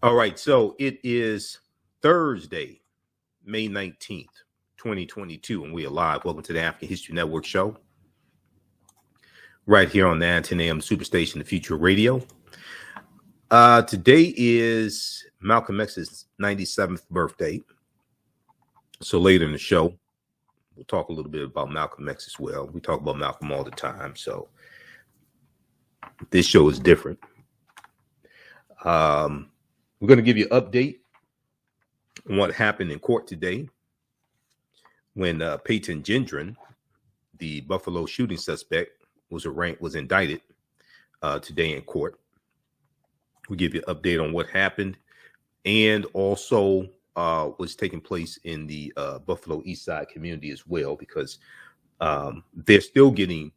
All right, so it is Thursday, May 19th, 2022, and we are live. Welcome to the African History Network show, right here on the 10 a.m. Superstation, the Future Radio. Today is Malcolm X's 97th birthday. So later in the show, we'll talk a little bit about Malcolm X as well. We talk about Malcolm all the time, so this show is different. We're going to give you an update on what happened in court today when Peyton Gendron, the Buffalo shooting suspect, was indicted today in court. We'll give you an update on what happened and also what's taking place in the Buffalo East Side community as well, because they're still getting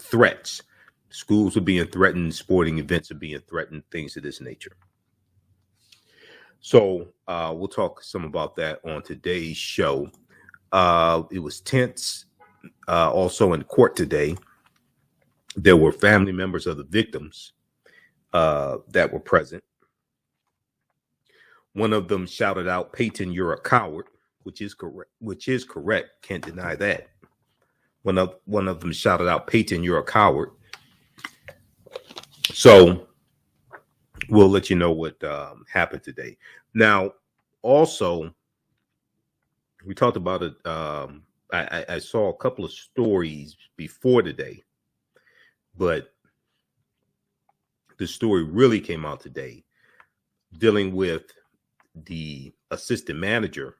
threats. Schools are being threatened, sporting events are being threatened, things of this nature. So we'll talk some about that on today's show. It was tense also in court today. There were family members of the victims that were present. One of them shouted out, "Peyton, you're a coward," which is correct. Can't deny that. One of them shouted out, "Peyton, you're a coward." So we'll let you know what happened today. Now, also, we talked about it. I saw a couple of stories before today, but the story really came out today dealing with the assistant manager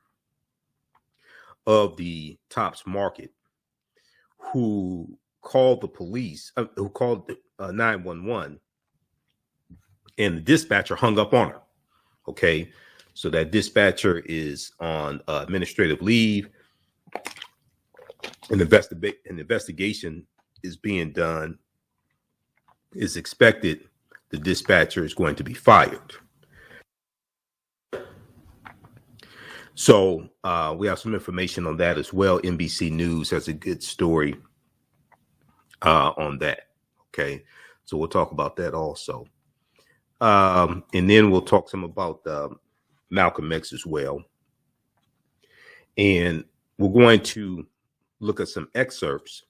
of the Tops Market who called the police, who called 911. And the dispatcher hung up on her. Okay, so that dispatcher is on administrative leave. An investigation is being done. Is expected. The dispatcher is going to be fired. So we have some information on that as well. NBC News has a good story on that. Okay, so we'll talk about that also. And then we'll talk some about Malcolm X as well. And we're going to look at some excerpts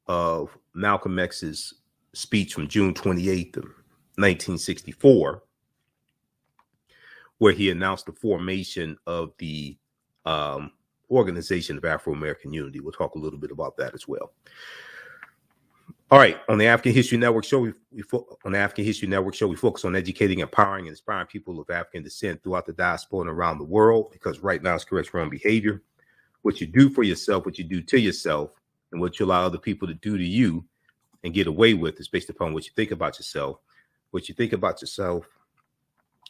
of Malcolm X's speech from June 28th of 1964, where he announced the formation of the Organization of Afro-American Unity. We'll talk a little bit about that as well. All right, on the African History Network show, we focus on educating, empowering, and inspiring people of African descent throughout the diaspora and around the world, because right now it's correct wrong behavior. What you do for yourself, what you do to yourself, and what you allow other people to do to you and get away with is based upon what you think about yourself. What you think about yourself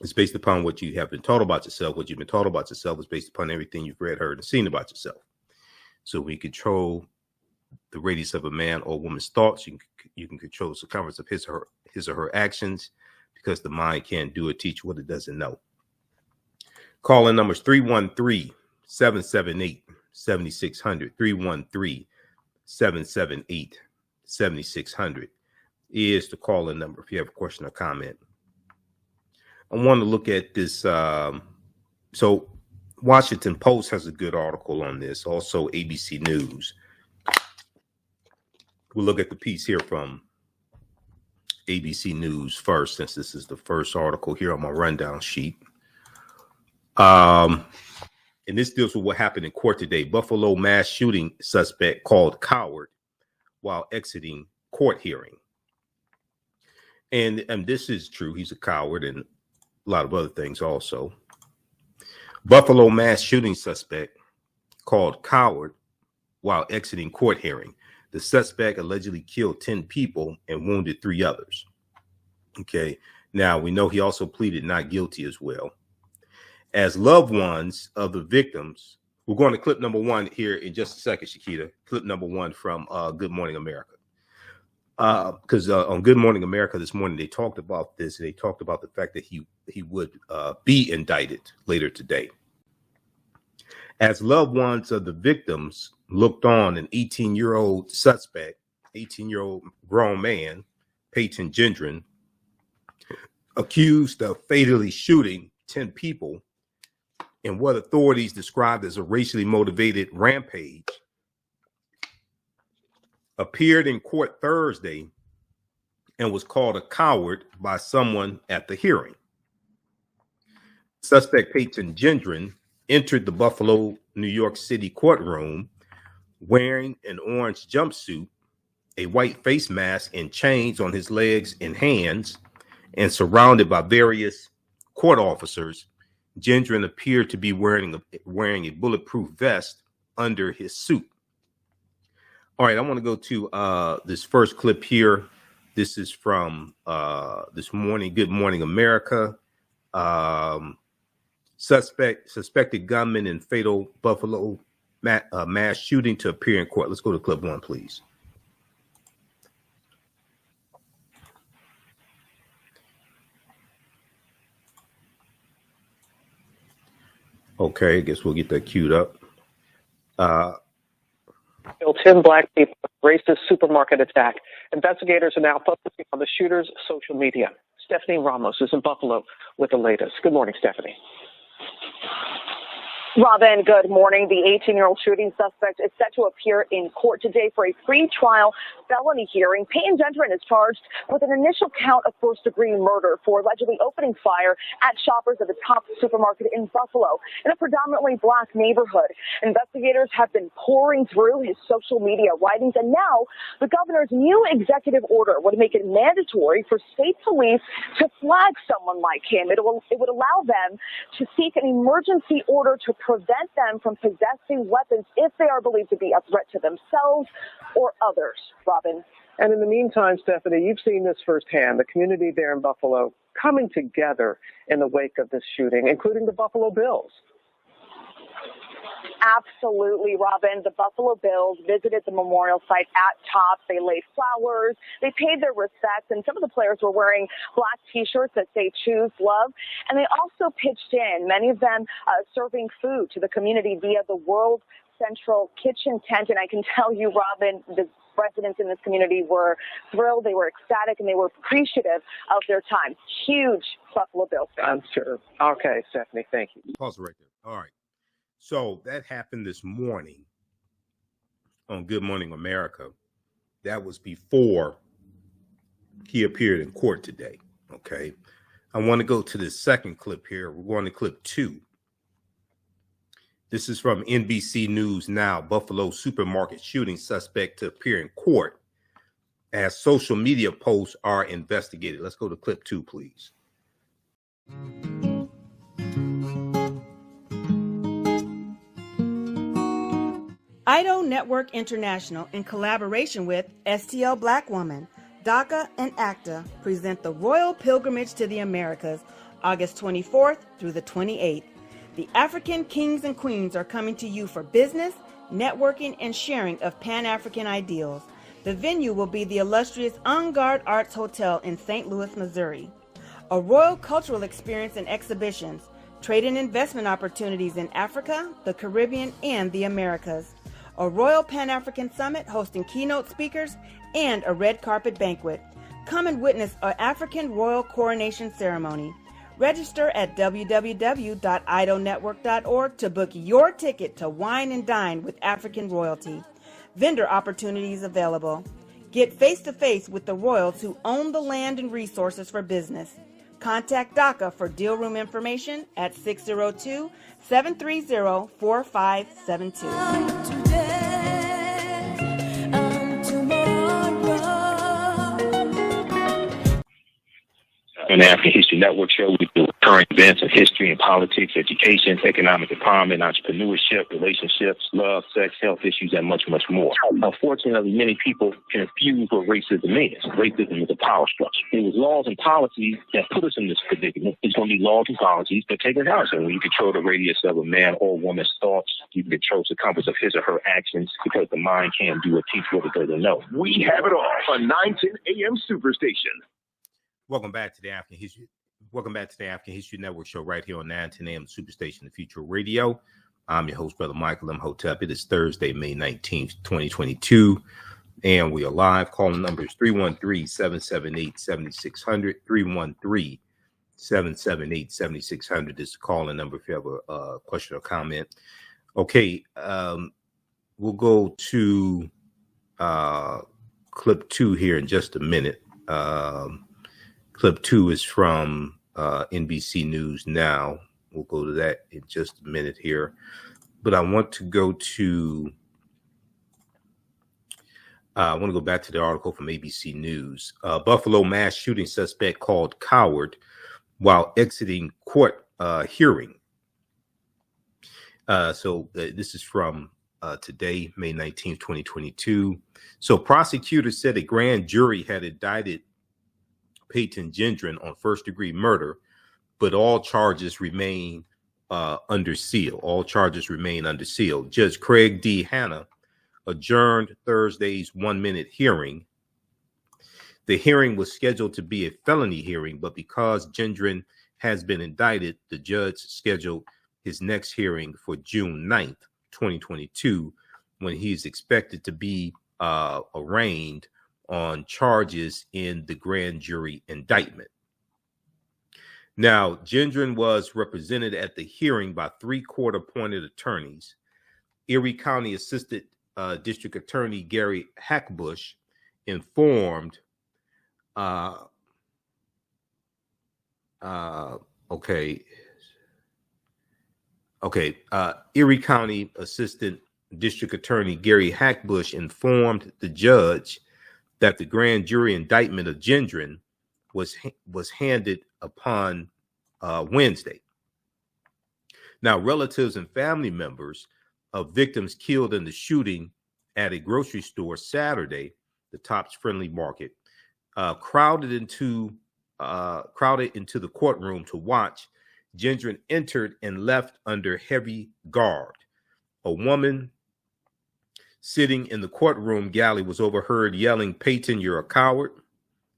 is based upon what you have been taught about yourself. What you've been taught about yourself is based upon everything you've read, heard, and seen about yourself. So we control the radius of a man or woman's thoughts. You can control the circumference of his or her actions, because the mind can't do or teach what it doesn't know. Call in numbers 313-778-7600. 313-778-7600 is the call in number if you have a question or comment. I want to look at this. So Washington Post has a good article on this. Also ABC News. We'll look at the piece here from ABC News first, since this is the first article here on my rundown sheet. And this deals with what happened in court today. Buffalo mass shooting suspect called coward while exiting court hearing. And this is true. He's a coward and a lot of other things also. Buffalo mass shooting suspect called coward while exiting court hearing. The suspect allegedly killed 10 people and wounded 3 others. Okay. Now, we know he also pleaded not guilty as well. As loved ones of the victims, we're going to clip number 1 here in just a second, Shakita. Clip number 1 from Good Morning America. Because on Good Morning America this morning, they talked about this. They talked about the fact that he would be indicted later today. As loved ones of the victims looked on, an 18-year-old suspect, 18-year-old grown man, Peyton Gendron, accused of fatally shooting 10 people in what authorities described as a racially motivated rampage, appeared in court Thursday and was called a coward by someone at the hearing. Suspect Peyton Gendron entered the Buffalo, New York City courtroom wearing an orange jumpsuit, a white face mask, and chains on his legs and hands, and surrounded by various court officers. Gendron appeared to be wearing a bulletproof vest under his suit. All right, I want to go to this first clip here. This is from this morning, Good Morning America. Suspected gunman in fatal Buffalo mass shooting to appear in court. Let's go to clip 1, please. Okay, I guess we'll get that queued up. Killed 10 black people, racist supermarket attack. Investigators are now focusing on the shooter's social media. Stephanie Ramos is in Buffalo with the latest. Good morning, Stephanie. Robin, good morning. The 18-year-old shooting suspect is set to appear in court today for a pre-trial felony hearing. Peyton Gendron is charged with an initial count of first-degree murder for allegedly opening fire at shoppers at the Top supermarket in Buffalo in a predominantly black neighborhood. Investigators have been pouring through his social media writings, and now the governor's new executive order would make it mandatory for state police to flag someone like him. It would allow them to seek an emergency order to prevent them from possessing weapons if they are believed to be a threat to themselves or others. Robin. And in the meantime, Stephanie, you've seen this firsthand, the community there in Buffalo coming together in the wake of this shooting, including the Buffalo Bills. Absolutely, Robin. The Buffalo Bills visited the memorial site at Tops. They laid flowers. They paid their respects, and some of the players were wearing black T-shirts that say "Choose Love." And they also pitched in, many of them serving food to the community via the World Central Kitchen tent. And I can tell you, Robin, the residents in this community were thrilled. They were ecstatic, and they were appreciative of their time. Huge Buffalo Bills fans. I'm sure. Okay, Stephanie, thank you. Pause right there. All right. So that happened this morning on Good Morning America. That was before he appeared in court today. Okay. I want to go to the second clip here. We're going to clip 2. This is from NBC News Now. Buffalo supermarket shooting suspect to appear in court as social media posts are investigated. Let's go to clip 2, please. IDO Network International, in collaboration with STL Black Woman, DACA, and ACTA, present the Royal Pilgrimage to the Americas, August 24th through the 28th. The African kings and queens are coming to you for business, networking, and sharing of Pan-African ideals. The venue will be the illustrious En Garde Arts Hotel in St. Louis, Missouri. A royal cultural experience and exhibitions, trade and investment opportunities in Africa, the Caribbean, and the Americas. A Royal Pan-African Summit hosting keynote speakers, and a red carpet banquet. Come and witness an African royal coronation ceremony. Register at www.idonetwork.org to book your ticket to wine and dine with African royalty. Vendor opportunities available. Get face-to-face with the royals who own the land and resources for business. Contact DACA for deal room information at 602-730-4572. On the African History Network show, we do current events of history and politics, education, economic empowerment, entrepreneurship, relationships, love, sex, health issues, and much, much more. Unfortunately, many people confuse what racism is. Racism is a power structure. It was laws and policies that put us in this predicament. It's going to be laws and policies that take us out. So when you control the radius of a man or woman's thoughts, you can control the compass of his or her actions, because the mind can't do or teach what it doesn't know. We have it all on 910 AM Superstation. Welcome back to the African History Network show right here on 910 AM Superstation, the Future Radio. I'm your host, Brother Michael Imhotep. It is Thursday, May 19th, 2022, and we are live. Calling numbers 313-778-7600, 778-7600 is the calling number if you have a question or comment. Okay, we'll go to clip 2 here in just a minute. Clip 2 is from NBC News Now. We'll go to that in just a minute here. But I want to go to back to the article from ABC News. Buffalo mass shooting suspect called coward while exiting court hearing. So this is from today, May 19th, 2022. So prosecutors said a grand jury had indicted Peyton Gendron on first-degree murder, but all charges remain under seal. All charges remain under seal. Judge Craig D. Hanna adjourned Thursday's 1-minute hearing. The hearing was scheduled to be a felony hearing, but because Gendron has been indicted, the judge scheduled his next hearing for June 9th, 2022, when he's expected to be arraigned on charges in the grand jury indictment. Now, Gendron was represented at the hearing by 3 court-appointed attorneys. Erie County Assistant District Attorney Gary Hackbush informed Erie County Assistant District Attorney Gary Hackbush informed the judge that the grand jury indictment of Gendron was handed upon Wednesday. Now, relatives and family members of victims killed in the shooting at a grocery store Saturday, the Tops Friendly Market, crowded into the courtroom to watch. Gendron entered and left under heavy guard. A woman sitting in the courtroom galley was overheard yelling, "Peyton, you're a coward,"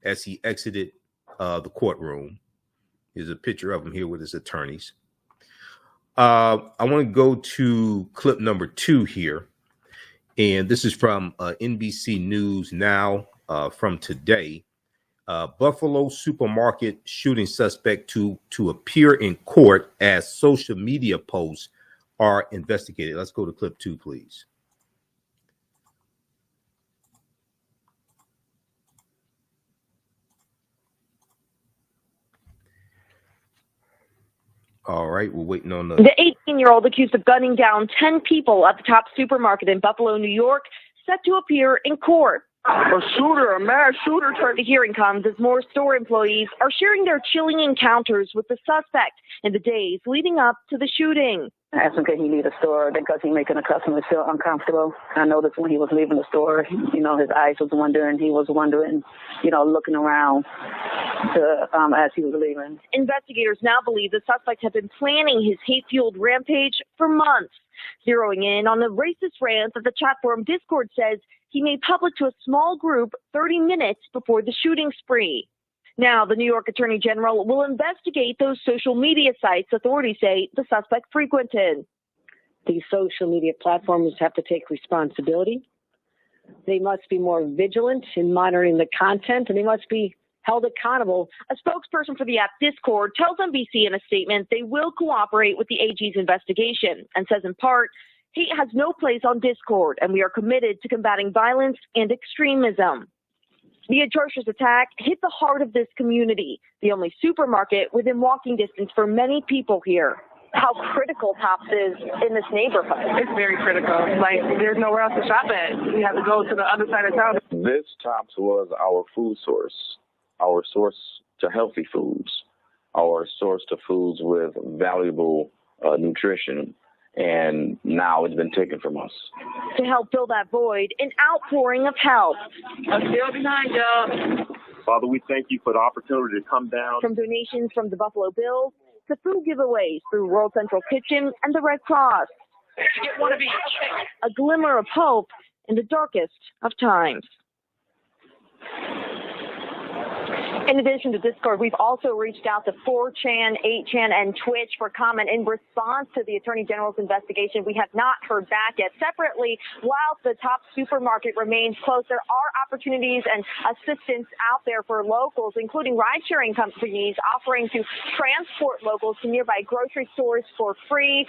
as he exited the courtroom. Here's a picture of him here with his attorneys. I want to go to clip number 2 here. And this is from NBC News Now from today. Buffalo supermarket shooting suspect to appear in court as social media posts are investigated. Let's go to clip 2, please. All right, we're waiting on the 18-year-old accused of gunning down 10 people at the Top supermarket in Buffalo, New York, set to appear in court. A mass shooter. The hearing comes as more store employees are sharing their chilling encounters with the suspect in the days leading up to the shooting. I asked him, can he leave the store because he's making the customers feel uncomfortable. I noticed when he was leaving the store, his eyes was wandering. He was wondering, looking around as he was leaving. Investigators now believe the suspect had been planning his hate-fueled rampage for months, zeroing in on the racist rant that the chat forum Discord says he made public to a small group 30 minutes before the shooting spree. Now, the New York Attorney General will investigate those social media sites authorities say the suspect frequented. These social media platforms have to take responsibility. They must be more vigilant in monitoring the content, and they must be held accountable. A spokesperson for the app Discord tells NBC in a statement they will cooperate with the AG's investigation and says in part, hate has no place on Discord, and we are committed to combating violence and extremism. The atrocious attack hit the heart of this community, the only supermarket within walking distance for many people here. How critical Tops is in this neighborhood. It's very critical. There's nowhere else to shop at. We have to go to the other side of town. This Tops was our food source, our source to healthy foods, our source to foods with valuable nutrition. And now it's been taken from us. To help fill that void, an outpouring of help. I'm still behind y'all. Father, we thank you for the opportunity to come down. From donations from the Buffalo Bills to food giveaways through World Central Kitchen and the Red Cross. Get one of each. A glimmer of hope in the darkest of times. In addition to Discord, we've also reached out to 4chan, 8chan, and Twitch for comment in response to the Attorney General's investigation. We have not heard back yet. Separately, while the Top supermarket remains closed, there are opportunities and assistance out there for locals, including ride-sharing companies offering to transport locals to nearby grocery stores for free.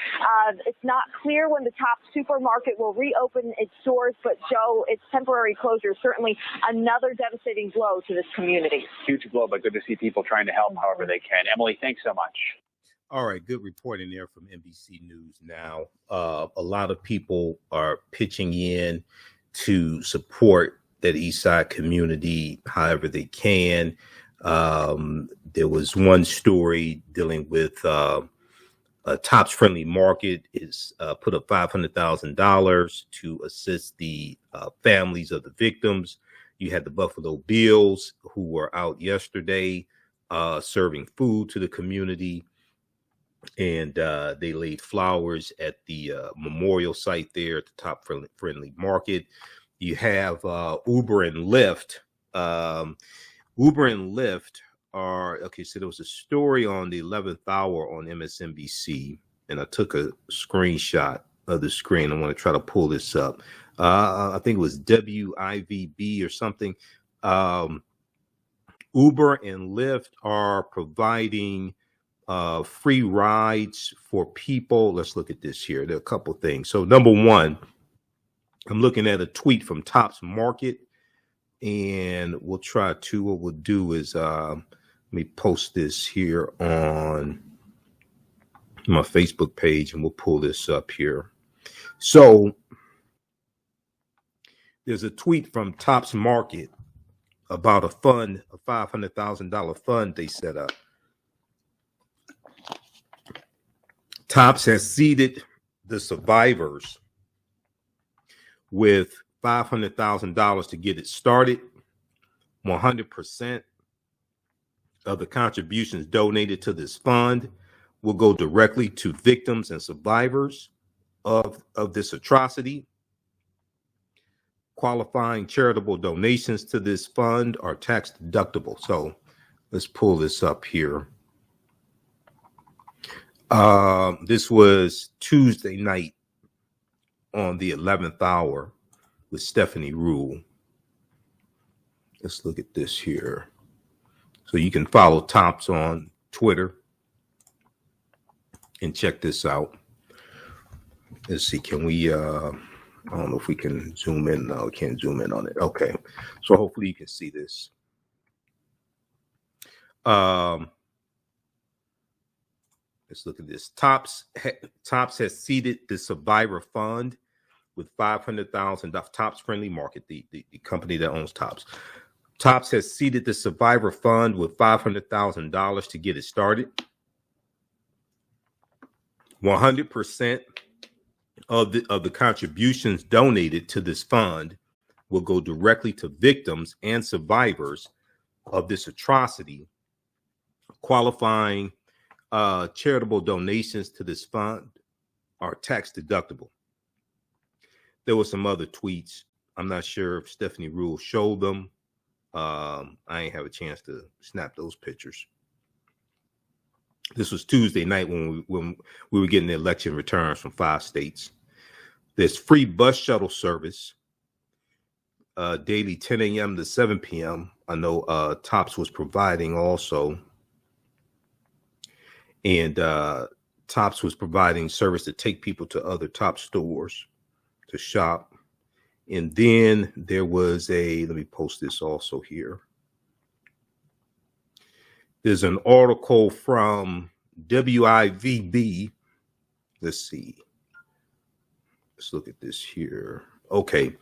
It's not clear when the Top supermarket will reopen its doors, but Joe, its temporary closure is certainly another devastating blow to this community. Huge blow, but good to see people trying to help however they can. Emily, thanks so much. All right, good reporting there from NBC News. Now, a lot of people are pitching in to support that East Side community however they can. There was one story dealing with a Tops Friendly Market is put up $500,000 to assist the families of the victims. You had the Buffalo Bills who were out yesterday serving food to the community. And they laid flowers at the memorial site there at the Top Friendly Market. You have Uber and Lyft. Uber and Lyft are, okay, so there was a story on the 11th hour on MSNBC, and I took a screenshot of the screen. I want to try to pull this up. I think it was WIVB or something. Uber and Lyft are providing free rides for people. Let's look at this here. There are a couple things. So number one, I'm looking at a tweet from Tops Market, and we'll try to, what we'll do is, let me post this here on my Facebook page, and we'll pull this up here. So there's a tweet from Tops Market about a fund, a $500,000 fund they set up. Tops has seeded the survivors with $500,000 to get it started. 100% of the contributions donated to this fund will go directly to victims and survivors of this atrocity. Qualifying charitable donations to this fund are tax deductible. So let's pull this up here. This was Tuesday night on the 11th hour with Stephanie Rule. Let's look at this here. So you can follow Tops on Twitter and check this out. Let's see, can we, I don't know if we can zoom in. No, we can't zoom in on it. Okay, so hopefully you can see this. Let's look at this. Tops has seeded the Survivor Fund with $500,000. Tops Friendly Market, the company that owns Tops. Tops has seeded the Survivor Fund with $500,000 to get it started. 100% of the contributions donated to this fund will go directly to victims and survivors of this atrocity. Qualifying charitable donations to this fund are tax deductible. There were some other tweets. I'm not sure if Stephanie Rule showed them. I ain't have a chance to snap those pictures. This was Tuesday night when we were getting the election returns from 5 states. There's free bus shuttle service daily 10 a.m. to 7 p.m. I know Tops was providing also. And Tops was providing service to take people to other Tops stores to shop. And then there was let me post this also here. There's an article from WIVB. Let's see. Let's look at this here. Okay.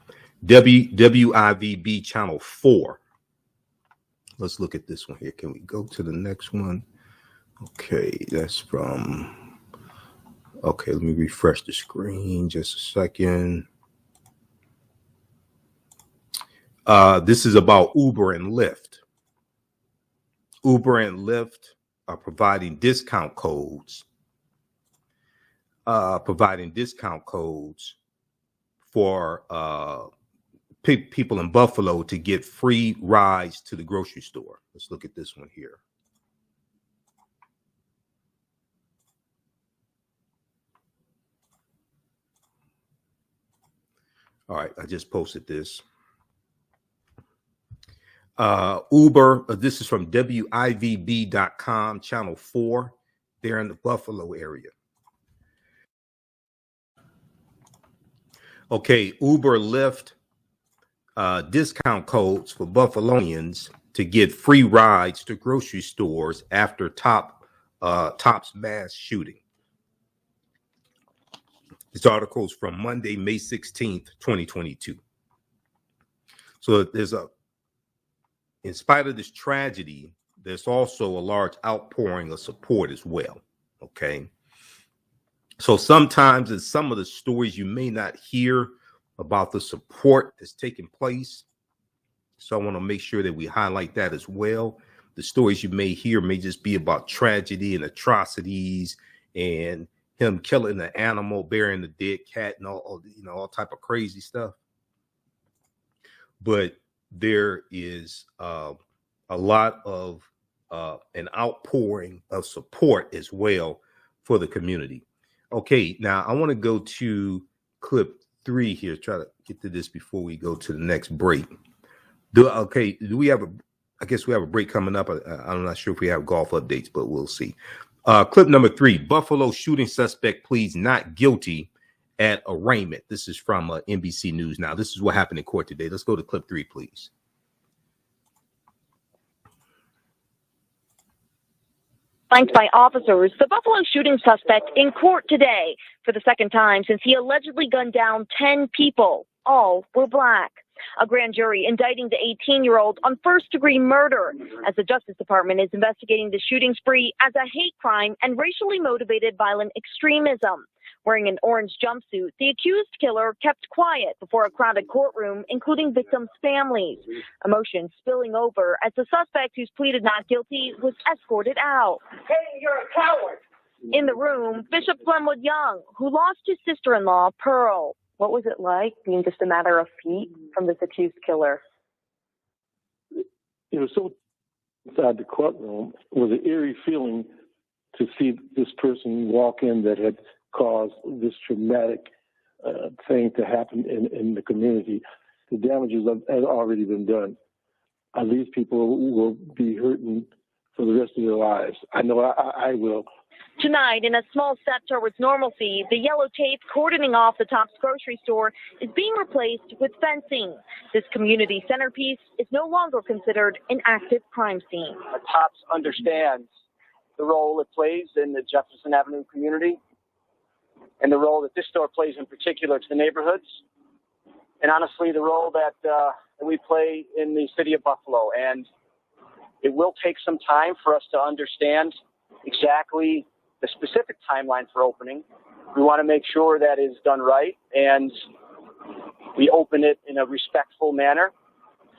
WIVB channel 4. Let's look at this one here. Can we go to the next one? Okay, that's from, okay, let me refresh the screen just a second. This is about Uber and Lyft. Uber and Lyft are providing discount codes. For people in Buffalo to get free rides to the grocery store. Let's look at this one here. All right, I just posted this. Uber, this is from WIVB.com, channel 4. They're in the Buffalo area. Okay, Uber, Lyft, discount codes for Buffalonians to get free rides to grocery stores after Top's mass shooting. This article is from Monday, May 16th, 2022. So in spite of this tragedy, there's also a large outpouring of support as well. Okay. So sometimes in some of the stories you may not hear about the support that's taking place. So I want to make sure that we highlight that as well. The stories you may hear may just be about tragedy and atrocities and him killing the animal, burying the dead cat, and all type of crazy stuff. But there is a lot of an outpouring of support as well for the community. Okay, now I want to go to clip 3 here. Try to get to this before we go to the next break. I guess we have a break coming up. I'm not sure if we have golf updates, but we'll see. Clip number 3, Buffalo shooting suspect pleads not guilty at arraignment. This is from NBC News. Now, this is what happened in court today. Let's go to clip 3, please. Flanked by officers, the Buffalo shooting suspect in court today for the second time since he allegedly gunned down 10 people. All were black. A grand jury indicting the 18-year-old on first-degree murder as the Justice Department is investigating the shooting spree as a hate crime and racially motivated violent extremism. Wearing an orange jumpsuit, the accused killer kept quiet before a crowded courtroom, including victims' families. Emotions spilling over as the suspect, who's pleaded not guilty, was escorted out. Hey, you're a coward! In the room, Bishop Glenwood Young, who lost his sister-in-law, Pearl. What was it like being just a matter of feet from this accused killer? It was so inside the courtroom. It was an eerie feeling to see this person walk in that had caused this traumatic thing to happen in the community. The damages have already been done. These people will be hurting for the rest of their lives. I know I will. Tonight, in a small step towards normalcy, the yellow tape cordoning off the Tops grocery store is being replaced with fencing. This community centerpiece is no longer considered an active crime scene. Tops understands the role it plays in the Jefferson Avenue community and the role that this store plays in particular to the neighborhoods, and honestly, the role that we play in the city of Buffalo. And it will take some time for us to understand exactly the specific timeline for opening. We want to make sure that is done right, and we open it in a respectful manner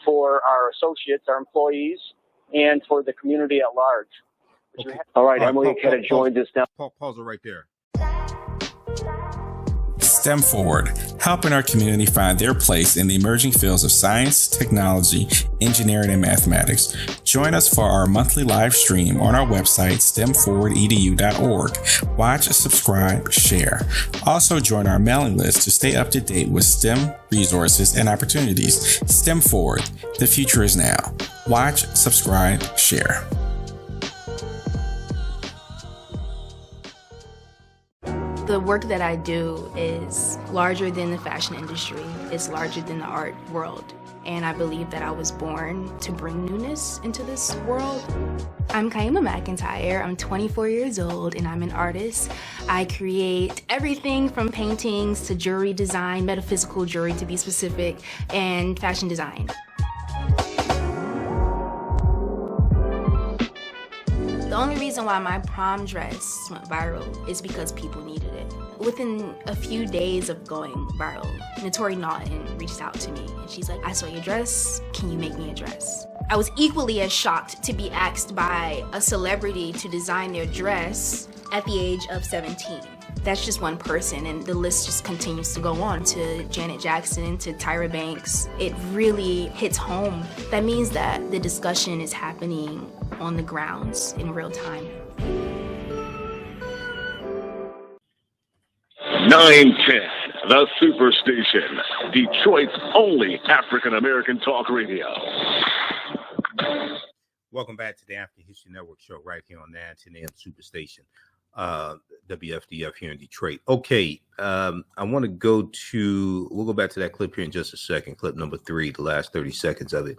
for our associates, our employees, and for the community at large. Okay. All right, Emily kind of joined us now. Pause it right there. STEM Forward, helping our community find their place in the emerging fields of science, technology, engineering, and mathematics. Join us for our monthly live stream on our website, stemforwardedu.org. Watch, subscribe, share. Also join our mailing list to stay up to date with STEM resources and opportunities. STEM Forward, the future is now. Watch, subscribe, share. The work that I do is larger than the fashion industry. It's larger than the art world. And I believe that I was born to bring newness into this world. I'm Kaima McIntyre. I'm 24 years old and I'm an artist. I create everything from paintings to jewelry design, metaphysical jewelry to be specific, and fashion design. The only reason why my prom dress went viral is because people needed it. Within a few days of going viral, Notori Naughton reached out to me and she's like, I saw your dress, can you make me a dress? I was equally as shocked to be asked by a celebrity to design their dress at the age of 17. That's just one person, and the list just continues to go on, to Janet Jackson, to Tyra Banks. It really hits home. That means that the discussion is happening on the grounds in real time. 910, the Superstation, Detroit's only African-American talk radio. Welcome back to the African History Network show right here on 910 AM Superstation, WFDF here in Detroit. Okay, I want to we'll go back to that clip here in just a second, clip number 3, the last 30 seconds of it.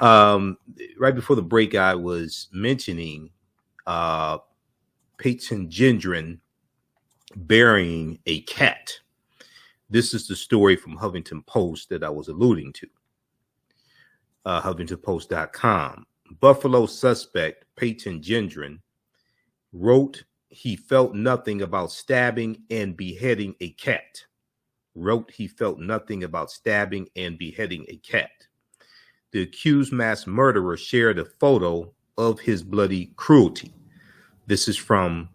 Right before the break, I was mentioning Peyton Gendron burying a cat. This is the story from Huffington Post that I was alluding to, HuffingtonPost.com. Buffalo suspect Peyton Gendron wrote he felt nothing about stabbing and beheading a cat. The accused mass murderer shared a photo of his bloody cruelty. This is from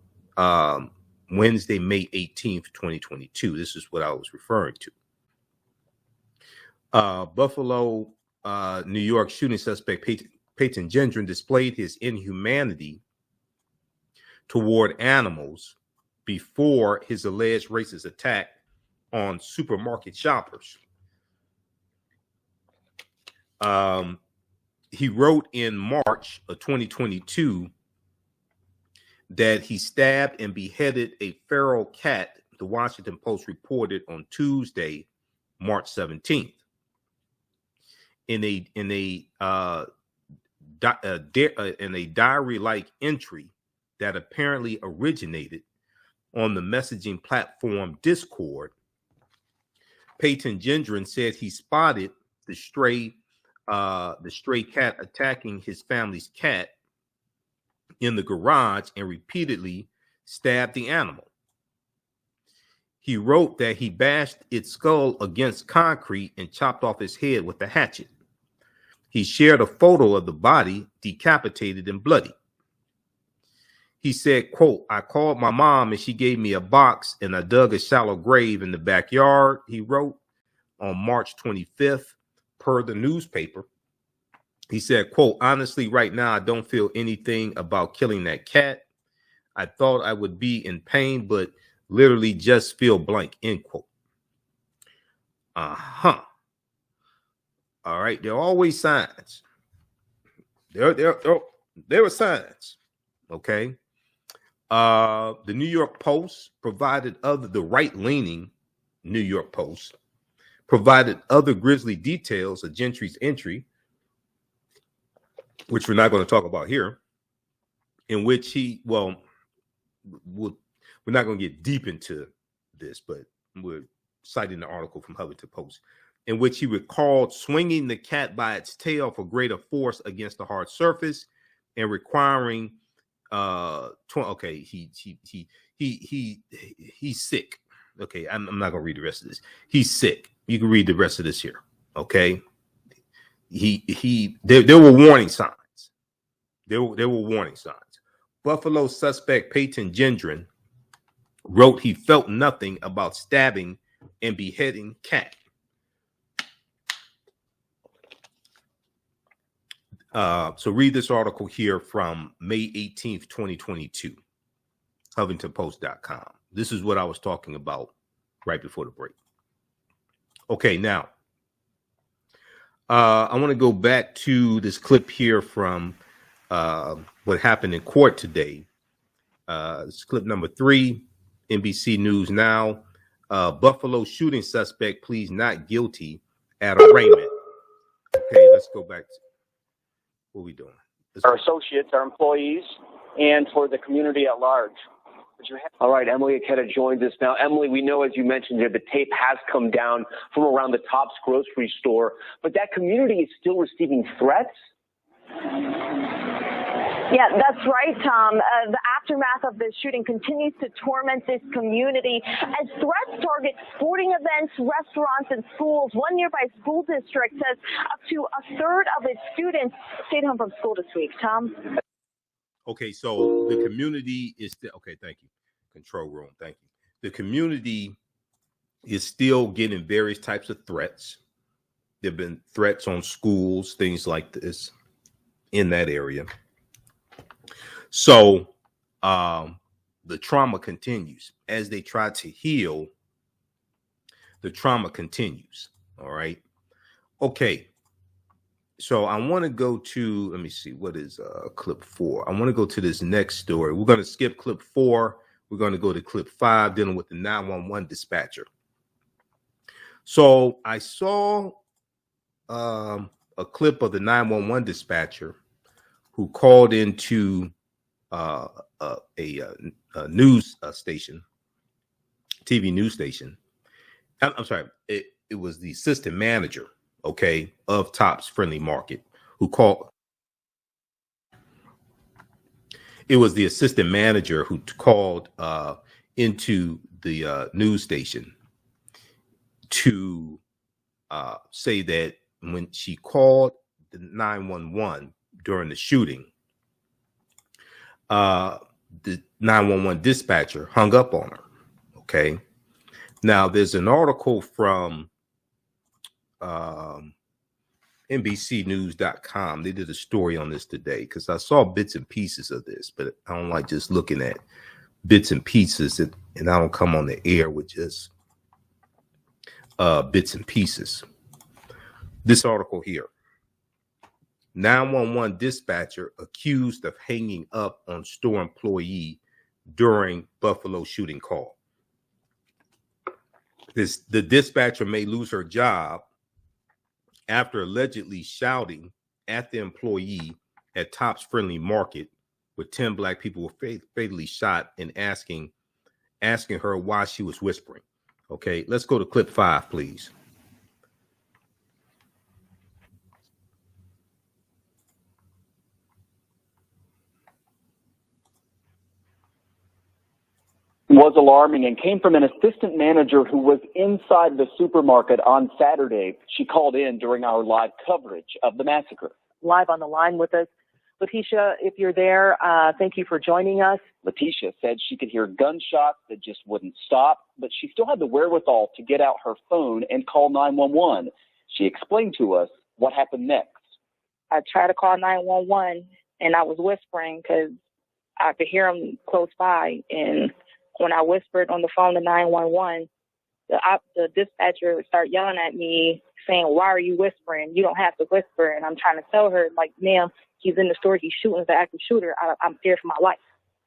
Wednesday, May 18th, 2022. This is what I was referring to. Buffalo, New York shooting suspect Peyton Gendron displayed his inhumanity toward animals before his alleged racist attack on supermarket shoppers. He wrote in March of 2022 that he stabbed and beheaded a feral cat, the Washington Post reported on Tuesday, March 17th. In a diary-like entry that apparently originated on the messaging platform Discord, Peyton Gendron said he spotted the stray cat attacking his family's cat in the garage and repeatedly stabbed the animal. He wrote that he bashed its skull against concrete and chopped off his head with a hatchet. He shared a photo of the body decapitated and bloody. He said, quote, "I called my mom and she gave me a box and I dug a shallow grave in the backyard," he wrote on March 25th, per the newspaper. He said, quote, "Honestly, right now, I don't feel anything about killing that cat. I thought I would be in pain, but literally just feel blank," end quote. All right. There are always signs. There are signs. Okay. The New York Post provided the right-leaning New York Post provided other grisly details of Gentry's entry, which we're not going to talk about here, in which we're not going to get deep into this, but we're citing the article from Huffington Post, in which he recalled swinging the cat by its tail for greater force against the hard surface and requiring he's sick. Okay, I'm not gonna read the rest of this. He's sick. You can read the rest of this here. Okay. There were warning signs. There were warning signs. Buffalo suspect Peyton Gendron wrote he felt nothing about stabbing and beheading cat. So read this article here from May 18th, 2022, HuffingtonPost.com. This is what I was talking about right before the break. Okay, now, I want to go back to this clip here from what happened in court today. This clip number 3, NBC News Now. Buffalo shooting suspect pleads not guilty at arraignment. Okay, let's go back to what we doing. Our associates, our employees, and for the community at large. All right, Emily Aketa joins us now. Emily, we know, as you mentioned there, the tape has come down from around the Tops grocery store, but that community is still receiving threats? Yeah, that's right, Tom. The aftermath of this shooting continues to torment this community as threats target sporting events, restaurants, and schools. One nearby school district says up to a third of its students stayed home from school this week. Tom? Okay, so the community is still, okay, thank you. Control room, thank you. The community is still getting various types of threats. There have been threats on schools, things like this in that area. So the trauma continues. As they try to heal, the trauma continues. All right. Okay. So I want to go to, let me see, what is clip 4? I want to go to this next story. We're going to skip clip 4. We're going to go to clip 5, dealing with the 911 dispatcher. So I saw a clip of the 911 dispatcher who called into a news station, TV news station. I'm sorry, it was the assistant manager, okay, of Tops Friendly Market who called. It was the assistant manager who called into the news station to say that when she called the 911 during the shooting, the 911 dispatcher hung up on her. Okay. Now there's an article from NBCnews.com. They did a story on this today because I saw bits and pieces of this, but I don't like just looking at bits and pieces, and I don't come on the air with just bits and pieces. This article here: 911 dispatcher accused of hanging up on store employee during Buffalo shooting call. The dispatcher may lose her job after allegedly shouting at the employee at Tops Friendly Market, where 10 black people were fatally shot, and asking her why she was whispering. Okay, let's go to clip 5, please. Was alarming and came from an assistant manager who was inside the supermarket on Saturday. She called in during our live coverage of the massacre. Live on the line with us. Letitia, if you're there, thank you for joining us. Letitia said she could hear gunshots that just wouldn't stop, but she still had the wherewithal to get out her phone and call 911. She explained to us what happened next. I tried to call 911, and I was whispering because I could hear them close by, and when I whispered on the phone to 911, the dispatcher would start yelling at me, saying, "Why are you whispering? You don't have to whisper." And I'm trying to tell her, like, "Ma'am, he's in the store. He's shooting the active shooter. I'm scared for my life."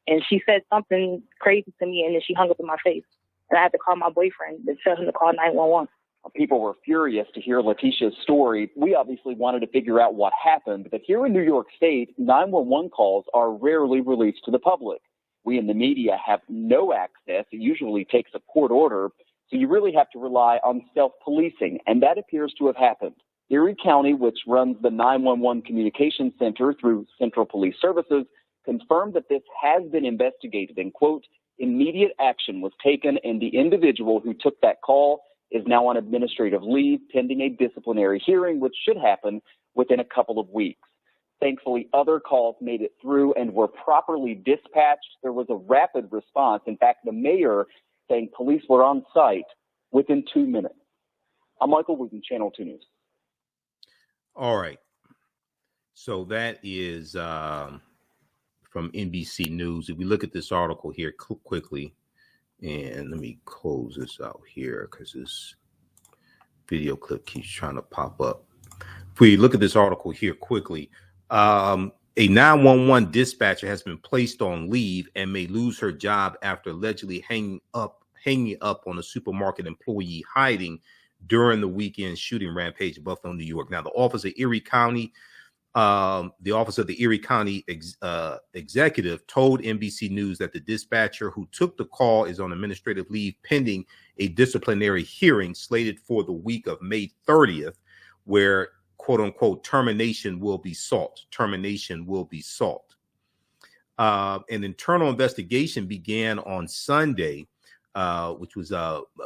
And she said something crazy to me, and then she hung up in my face. And I had to call my boyfriend and tell him to call 911. People were furious to hear Letitia's story. We obviously wanted to figure out what happened, but here in New York State, 911 calls are rarely released to the public. We in the media have no access. It usually takes a court order, so you really have to rely on self-policing, and that appears to have happened. Erie County, which runs the 911 Communications Center through Central Police Services, confirmed that this has been investigated and, quote, immediate action was taken, and the individual who took that call is now on administrative leave pending a disciplinary hearing, which should happen within a couple of weeks. Thankfully, other calls made it through and were properly dispatched. There was a rapid response. In fact, the mayor saying police were on site within 2 minutes. I'm Michael Wooten, Channel 2 News. All right. So that is from NBC News. If we look at this article here quickly, and let me close this out here because this video clip keeps trying to pop up. If we look at this article here quickly, a 911 dispatcher has been placed on leave and may lose her job after allegedly hanging up on a supermarket employee hiding during the weekend shooting rampage in Buffalo, New York. Now, the office of the Erie County executive told NBC News that the dispatcher who took the call is on administrative leave pending a disciplinary hearing slated for the week of May 30th, where quote unquote termination will be sought. An internal investigation began on Sunday, which was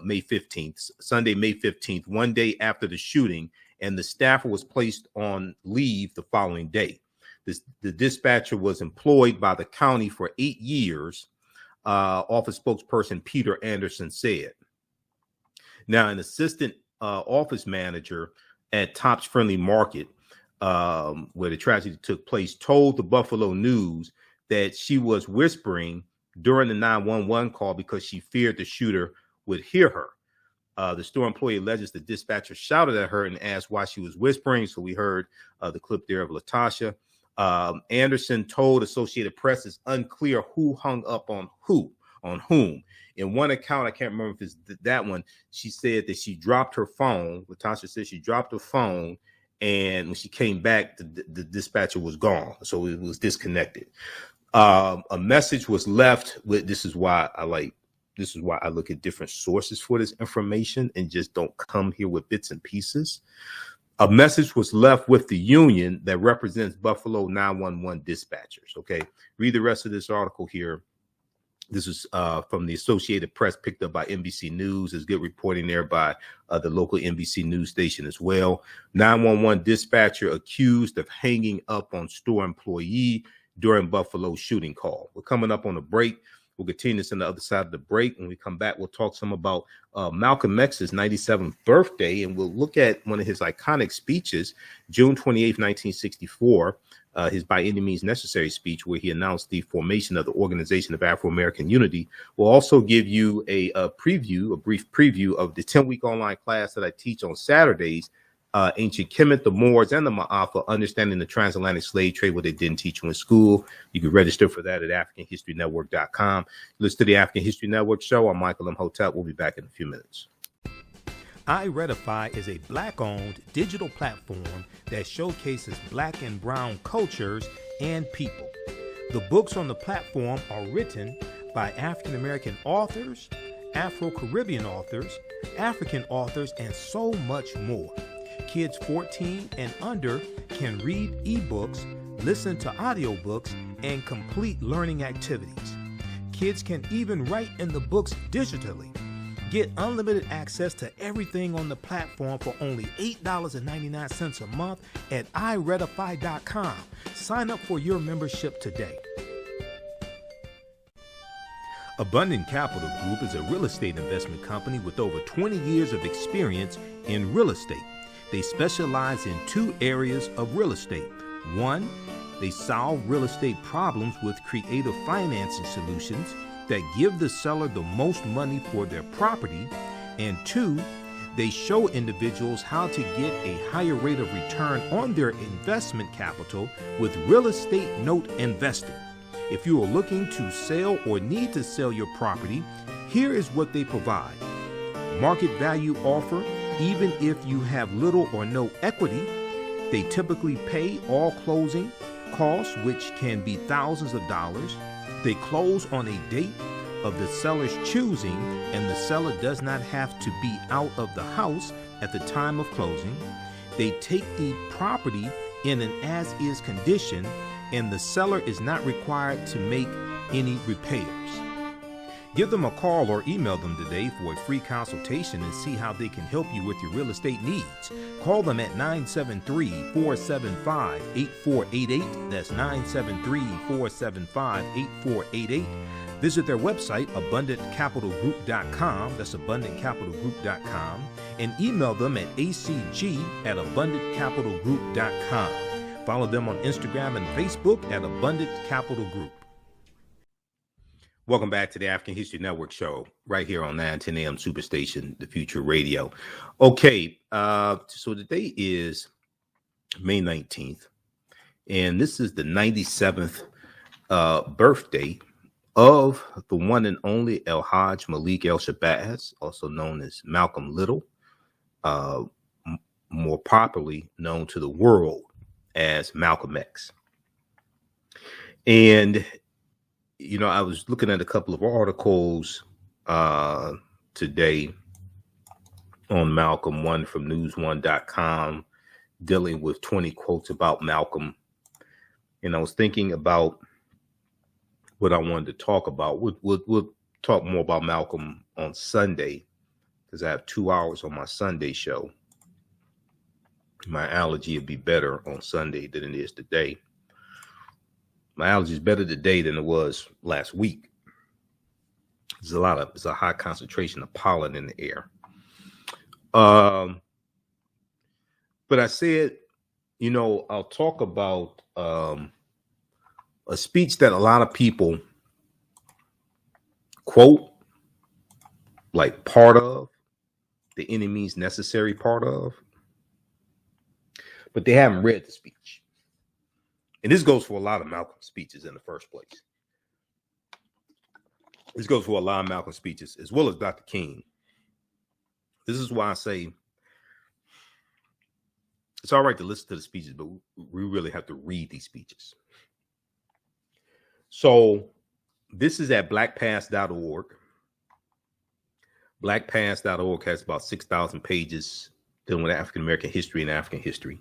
May 15th, Sunday, May 15th, one day after the shooting, and the staffer was placed on leave the following day. The dispatcher was employed by the county for 8 years, office spokesperson Peter Anderson said. Now, an assistant office manager at Tops Friendly Market, where the tragedy took place, told the Buffalo News that she was whispering during the 911 call because she feared the shooter would hear her. The store employee alleges the dispatcher shouted at her and asked why she was whispering. So we heard the clip there of Latasha. Anderson told Associated Press it's unclear who hung up on whom. In one account, I can't remember if it's that one, she said that she dropped her phone. Latasha said she dropped her phone, and when she came back, the dispatcher was gone. So it was disconnected. A message was left with, this is why I look at different sources for this information and just don't come here with bits and pieces. A message was left with the union that represents Buffalo 911 dispatchers. Okay, read the rest of this article here. This is from the Associated Press, picked up by NBC News. There's good reporting there by the local NBC news station as well. 911 dispatcher accused of hanging up on store employee during Buffalo shooting call. We're coming up on a break. We'll continue this on the other side of the break. When we come back, we'll talk some about Malcolm X's 97th birthday, and we'll look at one of his iconic speeches, June 28th, 1964, his By Any Means Necessary speech, where he announced the formation of the Organization of Afro-American Unity. We'll also give you a brief preview of the 10-week online class that I teach on Saturdays, Ancient Kemet, the Moors, and the Maafa, Understanding the Transatlantic Slave Trade, what they didn't teach you in school. You can register for that at AfricanHistoryNetwork.com. Listen to the African History Network show. I'm Michael Imhotep. We'll be back in a few minutes. iRedify is a Black-owned digital platform that showcases Black and Brown cultures and people. The books on the platform are written by African-American authors, Afro-Caribbean authors, African authors, and so much more. Kids 14 and under can read ebooks, listen to audiobooks, and complete learning activities. Kids can even write in the books digitally. Get unlimited access to everything on the platform for only $8.99 a month at iRedify.com. Sign up for your membership today. Abundant Capital Group is a real estate investment company with over 20 years of experience in real estate. They specialize in two areas of real estate. One, they solve real estate problems with creative financing solutions that give the seller the most money for their property. And two, they show individuals how to get a higher rate of return on their investment capital with real estate note investing. If you are looking to sell or need to sell your property, here is what they provide. Market value offer, even if you have little or no equity. They typically pay all closing costs, which can be thousands of dollars. They close on a date of the seller's choosing, and the seller does not have to be out of the house at the time of closing. They take the property in an as-is condition, and the seller is not required to make any repairs. Give them a call or email them today for a free consultation and see how they can help you with your real estate needs. Call them at 973-475-8488. That's 973-475-8488. Visit their website, abundantcapitalgroup.com. That's abundantcapitalgroup.com. And email them at acg@abundantcapitalgroup.com. Follow them on Instagram and Facebook at Abundant Capital Group. Welcome back to the African History Network show right here on 910 AM Superstation, The Future Radio. Okay, so today is May 19th, and this is the 97th birthday of the one and only El Hajj Malik El Shabazz, also known as Malcolm Little, more popularly known to the world as Malcolm X. And you know, I was looking at a couple of articles today on Malcolm, one from news1.com dealing with 20 quotes about Malcolm. And I was thinking about what I wanted to talk about. We'll talk more about Malcolm on Sunday because I have 2 hours on my Sunday show. My allergy would be better on Sunday than it is today. My allergy is better today than it was last week. There's a high concentration of pollen in the air. But I said, you know, I'll talk about a speech that a lot of people quote, like part of, the any means necessary part of, but they haven't read the speech. And this goes for a lot of Malcolm's speeches in the first place. This goes for a lot of Malcolm's speeches, as well as Dr. King. This is why I say it's all right to listen to the speeches, but we really have to read these speeches. So this is at blackpast.org. Blackpast.org has about 6,000 pages dealing with African American history and African history.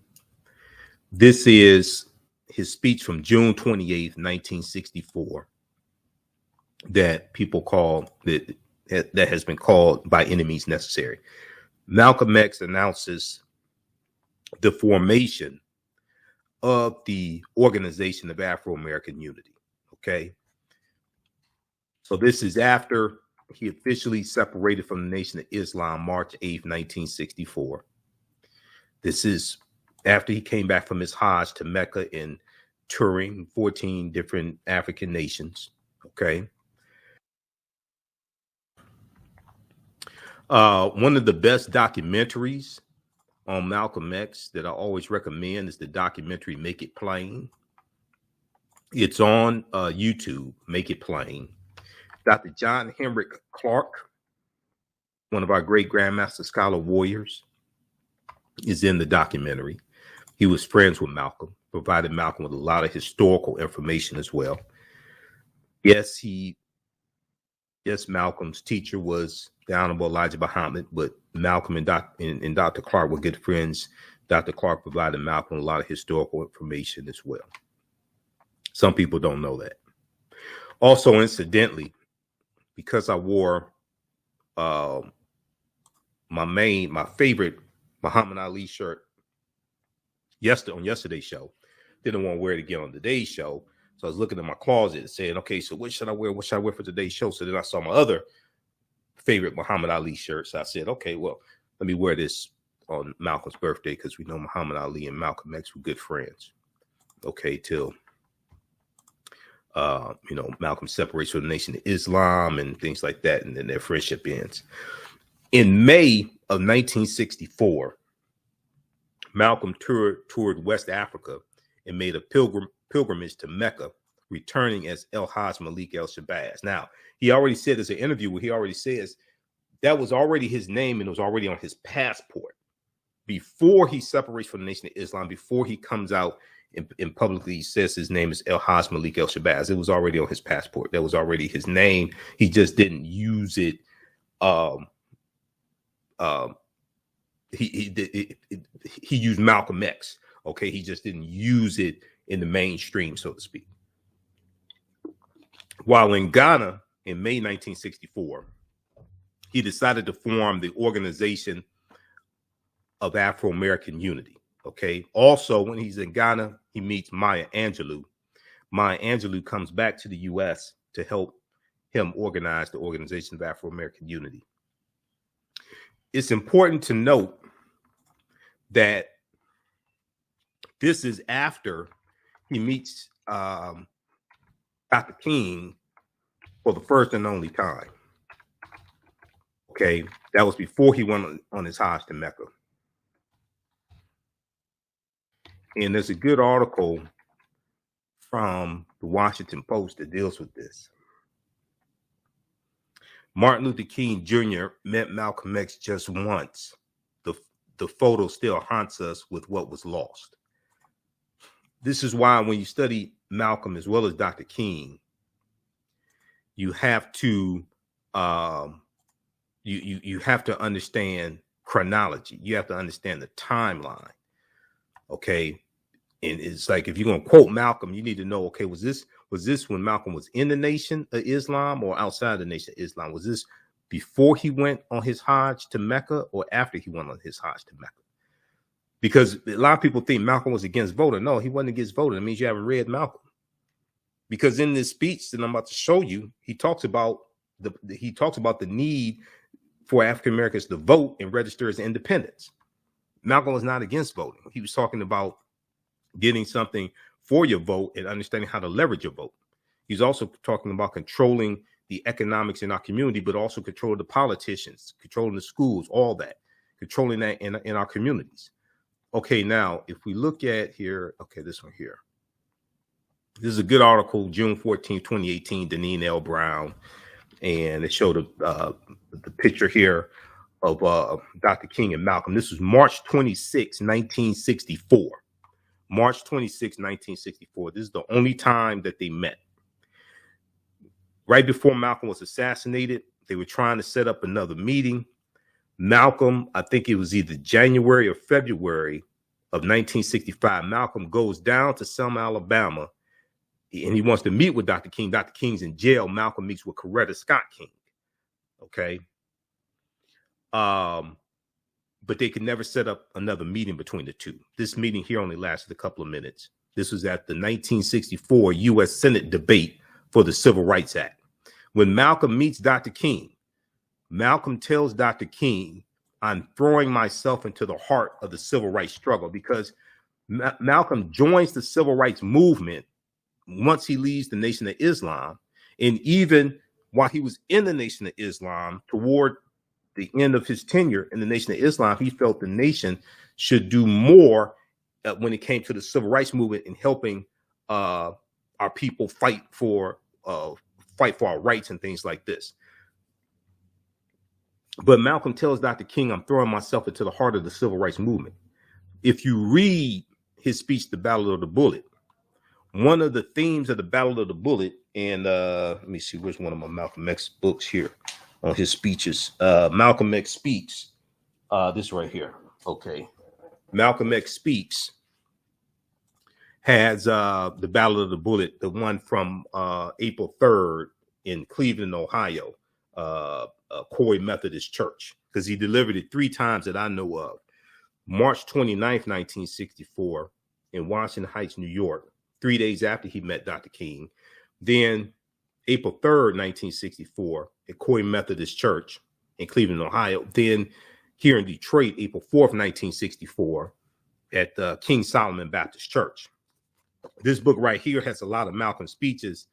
This is his speech from June 28th, 1964, that people call that has been called by any means necessary. Malcolm X announces the formation of the Organization of Afro-American Unity. Okay. So this is after he officially separated from the Nation of Islam March 8th, 1964. This is after he came back from his Hajj to Mecca and touring 14 different African nations. Okay. One of the best documentaries on Malcolm X that I always recommend is the documentary Make It Plain. It's on YouTube, Make It Plain. Dr. John Henrik Clark, one of our great Grandmaster Scholar warriors, is in the documentary. He was friends with Malcolm, provided Malcolm with a lot of historical information as well. Yes, Malcolm's teacher was the Honorable Elijah Muhammad, but Malcolm and Dr. Clark were good friends. Dr. Clark provided Malcolm a lot of historical information as well. Some people don't know that. Also, incidentally, because I wore my favorite Muhammad Ali shirt on yesterday's show, didn't want to wear it again on today's show. So I was looking at my closet and saying, okay, so what should I wear? What should I wear for today's show? So then I saw my other favorite Muhammad Ali shirt. So I said, okay, well, let me wear this on Malcolm's birthday because we know Muhammad Ali and Malcolm X were good friends. Okay, till Malcolm separates from the Nation of Islam and things like that, and then their friendship ends. In May of 1964, Malcolm toured West Africa and made a pilgrimage to Mecca, returning as El Hajj Malik El Shabazz. Now, he already said, there's an interview where he already says that was already his name and it was already on his passport before he separates from the Nation of Islam, before he comes out and publicly says his name is El Hajj Malik El Shabazz. It was already on his passport. That was already his name. He just didn't use it. He used Malcolm X. Okay, he just didn't use it in the mainstream, so to speak. While in Ghana in May 1964, he decided to form the Organization of Afro-American Unity. Okay. Also, when he's in Ghana, he meets Maya Angelou. Maya Angelou comes back to the U.S. to help him organize the Organization of Afro-American Unity. It's important to note that this is after he meets Dr. King for the first and only time. Okay, that was before he went on his Hajj to Mecca. And there's a good article from the Washington Post that deals with this. Martin Luther King Jr. met Malcolm X just once. The photo still haunts us with what was lost. This is why when you study Malcolm as well as Dr. King, you have to you have to understand chronology. You have to understand the timeline. Okay. And it's like, if you're going to quote Malcolm, you need to know, okay, was this when Malcolm was in the Nation of Islam or outside the Nation of Islam? Was this before he went on his Hajj to Mecca or after he went on his Hajj to Mecca? Because a lot of people think Malcolm was against voting. No, he wasn't against voting. It means you haven't read Malcolm. Because in this speech that I'm about to show you, he talks about the need for African Americans to vote and register as independents. Malcolm was not against voting. He was talking about getting something for your vote and understanding how to leverage your vote. He's also talking about controlling the economics in our community, but also controlling the politicians, controlling the schools, all that. controlling that in our communities. Okay, now if we look at here, okay, this one here. This is a good article, June 14, 2018, Deneen L. Brown, and it showed the picture here of Dr. King and Malcolm. This was March 26, 1964. March 26, 1964. This is the only time that they met. Right before Malcolm was assassinated, they were trying to set up another meeting. Malcolm, I think it was either January or February of 1965, Malcolm goes down to Selma, Alabama, and he wants to meet with Dr. King. Dr. King's in jail. Malcolm meets with Coretta Scott King. Okay. But they could never set up another meeting between the two. This meeting here only lasted a couple of minutes. This was at the 1964 U.S. Senate debate for the Civil Rights Act. When Malcolm meets Dr. King, Malcolm tells Dr. King, I'm throwing myself into the heart of the civil rights struggle, because Malcolm joins the civil rights movement once he leaves the Nation of Islam. And even while he was in the Nation of Islam, toward the end of his tenure in the Nation of Islam, he felt the nation should do more when it came to the civil rights movement and helping our people fight for our rights and things like this. But Malcolm tells Dr. King, I'm throwing myself into the heart of the civil rights movement. If you read his speech, The Battle of the Bullet, one of the themes of the Battle of the Bullet, and let me see which one of my Malcolm X books here on his speeches. Malcolm X Speaks, this right here. Okay. Malcolm X Speaks has the Battle of the Bullet, the one from April 3rd in Cleveland, Ohio, Coy Methodist Church, because he delivered it 3 times that I know of. March 29th, 1964 in Washington Heights, New York, 3 days after he met Dr. King. Then April 3rd, 1964 at Coy Methodist Church in Cleveland, Ohio. Then here in Detroit, April 4th, 1964 at King Solomon Baptist Church. This book right here has a lot of Malcolm speeches,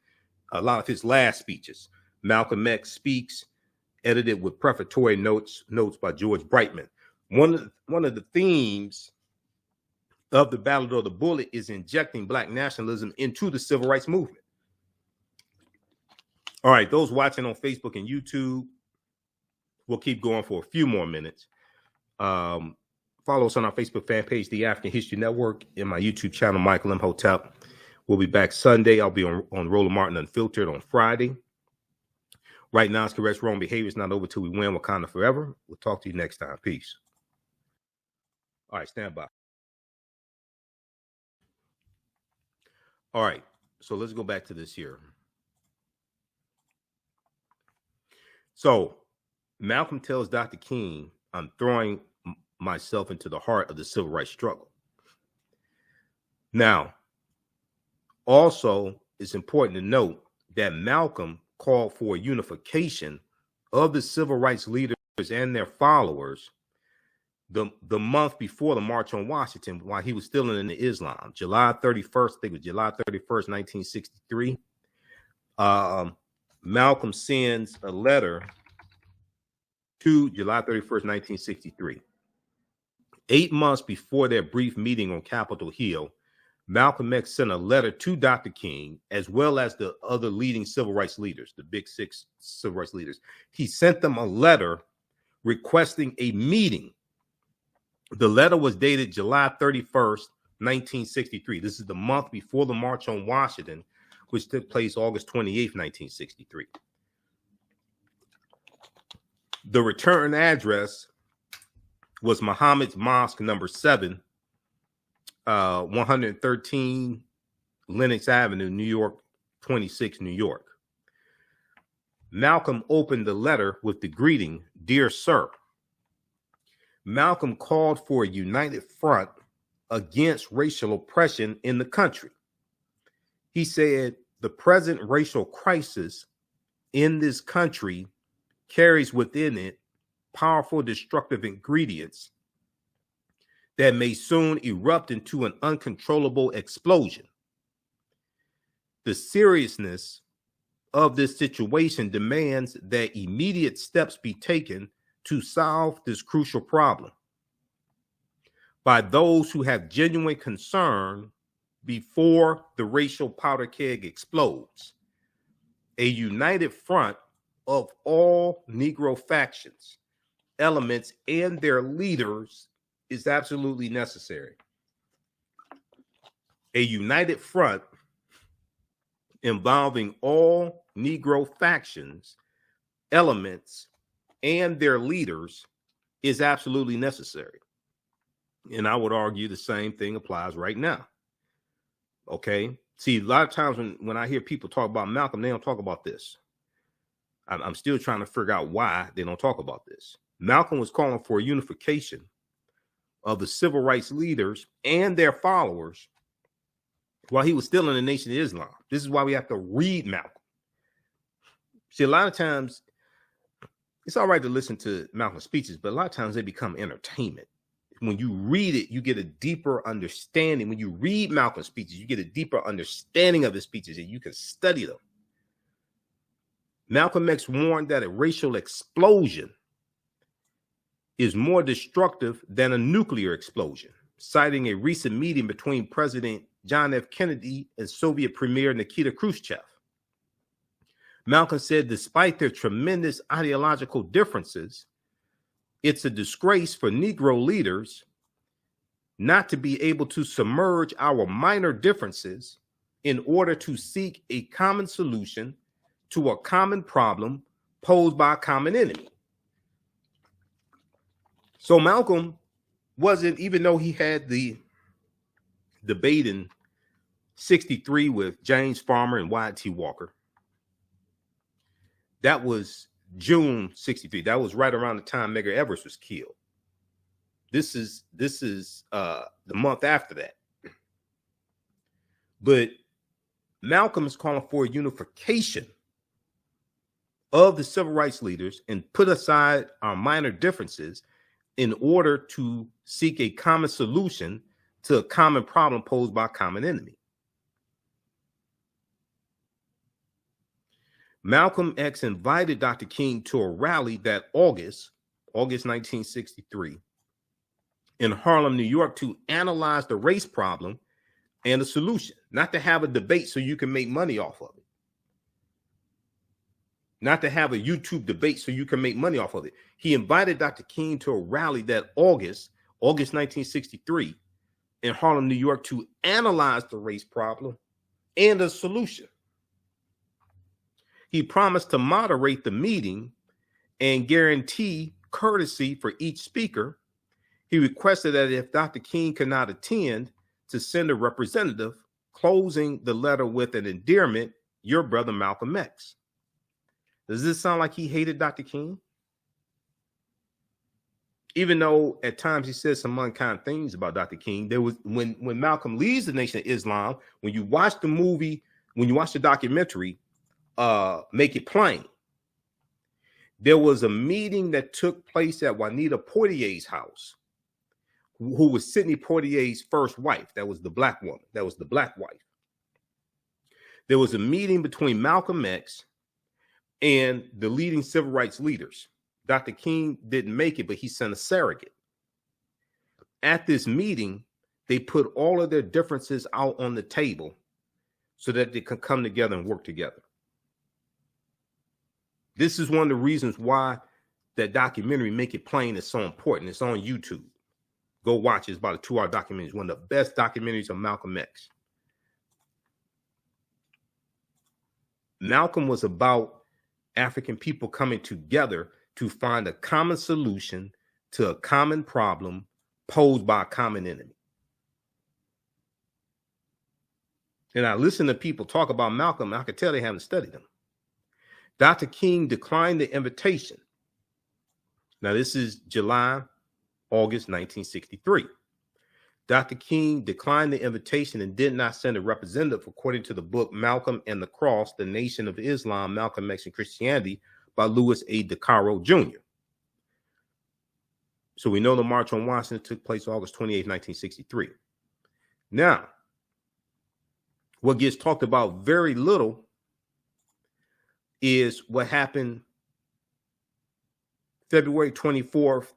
a lot of his last speeches. Malcolm X Speaks, edited with prefatory notes by George Brightman. One of the themes of the Battle of the Bullet is injecting Black nationalism into the civil rights movement. All right, those watching on Facebook and YouTube, we'll keep going for a few more minutes. Follow us on our Facebook fan page, The African History Network, and my YouTube channel, Michael Imhotep. We'll be back Sunday. I'll be on Roland Martin Unfiltered on Friday. Right now, it's correct wrong behavior. It's not over till we win Wakanda forever. We'll talk to you next time. Peace. All right, stand by. All right, so let's go back to this here. So Malcolm tells Dr. King, I'm throwing myself into the heart of the civil rights struggle. Now, also, it's important to note that Malcolm called for a unification of the civil rights leaders and their followers the month before the March on Washington, while he was still in Islam. July 31st, I think it was July 31st, 1963. Malcolm sends a letter to July 31st, 1963. 8 months before their brief meeting on Capitol Hill, Malcolm X sent a letter to Dr. King, as well as the other leading civil rights leaders, the big 6 civil rights leaders. He sent them a letter requesting a meeting. The letter was dated July 31st, 1963. This is the month before the March on Washington, which took place August 28th, 1963. The return address was Muhammad's Mosque, number 7, 113 Lenox Avenue, New York, 26, New York. Malcolm opened the letter with the greeting, Dear Sir. Malcolm called for a united front against racial oppression in the country. He said, the present racial crisis in this country carries within it powerful destructive ingredients that may soon erupt into an uncontrollable explosion. The seriousness of this situation demands that immediate steps be taken to solve this crucial problem by those who have genuine concern before the racial powder keg explodes. A united front of all Negro factions, elements, and their leaders is absolutely necessary. A united front involving all Negro factions, elements, and their leaders is absolutely necessary. And I would argue the same thing applies right now. Okay? See, a lot of times when I hear people talk about Malcolm, they don't talk about this. I'm still trying to figure out why they don't talk about this. Malcolm was calling for a unification of the civil rights leaders and their followers while he was still in the Nation of Islam. This is why we have to read Malcolm. See, a lot of times, it's all right to listen to Malcolm's speeches, but a lot of times they become entertainment. When you read it, you get a deeper understanding. When you read Malcolm's speeches, you get a deeper understanding of his speeches, and you can study them. Malcolm X warned that a racial explosion is more destructive than a nuclear explosion, citing a recent meeting between President John F. Kennedy and Soviet Premier Nikita Khrushchev. Malcolm said, despite their tremendous ideological differences, it's a disgrace for Negro leaders not to be able to submerge our minor differences in order to seek a common solution to a common problem posed by a common enemy. So Malcolm wasn't, even though he had the debate in 63 with James Farmer and Wyatt T. Walker, that was June 63. That was right around the time Medgar Evers was killed. This is the month after that. But Malcolm is calling for a unification of the civil rights leaders and put aside our minor differences in order to seek a common solution to a common problem posed by a common enemy. Malcolm X invited Dr. King to a rally that August 1963, in Harlem, New York, to analyze the race problem and the solution, not to have a debate so you can make money off of it. Not to have a YouTube debate so you can make money off of it. He invited Dr. King to a rally that August 1963, in Harlem, New York, to analyze the race problem and the solution. He promised to moderate the meeting and guarantee courtesy for each speaker. He requested that if Dr. King could not attend, to send a representative, closing the letter with an endearment, your brother Malcolm X. Does this sound like he hated Dr. King? Even though at times he said some unkind things about Dr. King, there was when Malcolm leaves the Nation of Islam, when you watch the movie, when you watch the documentary, Make It Plain, there was a meeting that took place at Juanita Portier's house, who was Sidney Poitier's first wife. That was the black woman. That was the black wife. There was a meeting between Malcolm X and the leading civil rights leaders. Dr. King didn't make it, but he sent a surrogate. At this meeting, they put all of their differences out on the table so that they can come together and work together. This is one of the reasons why that documentary, Make It Plain, is so important. It's on YouTube. Go watch it. It's about a 2-hour documentary. It's one of the best documentaries of Malcolm X. Malcolm was about African people coming together to find a common solution to a common problem posed by a common enemy. And I listen to people talk about Malcolm, and I could tell they haven't studied him. Dr. King declined the invitation. Now, this is August 1963. Dr. King declined the invitation and did not send a representative, according to the book Malcolm and the Cross, The Nation of Islam, Malcolm X and Christianity by Louis A. DeCaro Jr. So we know the March on Washington took place August 28, 1963. Now, what gets talked about very little is what happened February 24th,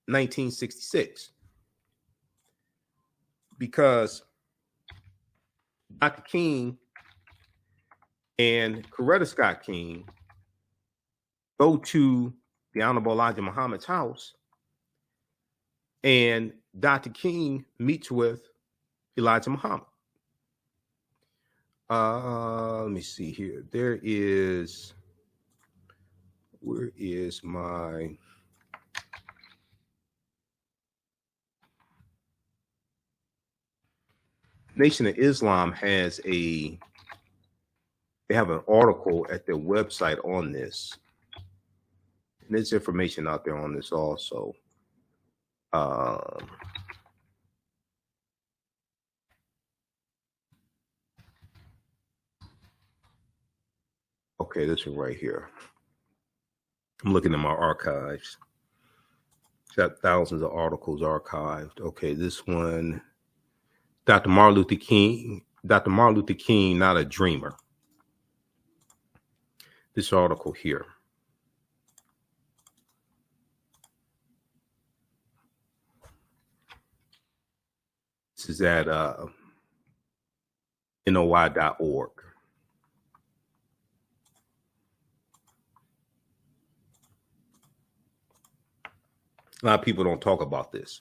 1966. Because Dr. King and Coretta Scott King go to the Honorable Elijah Muhammad's house, and Dr. King meets with Elijah Muhammad. Let me see here. Where is my... Nation of Islam has they have an article at their website on this. And there's information out there on this also. Okay, this one right here. I'm looking at my archives. It's got thousands of articles archived. Okay, this one, Dr. Martin Luther King, not a dreamer. This article here. This is at NOI.org. A lot of people don't talk about this.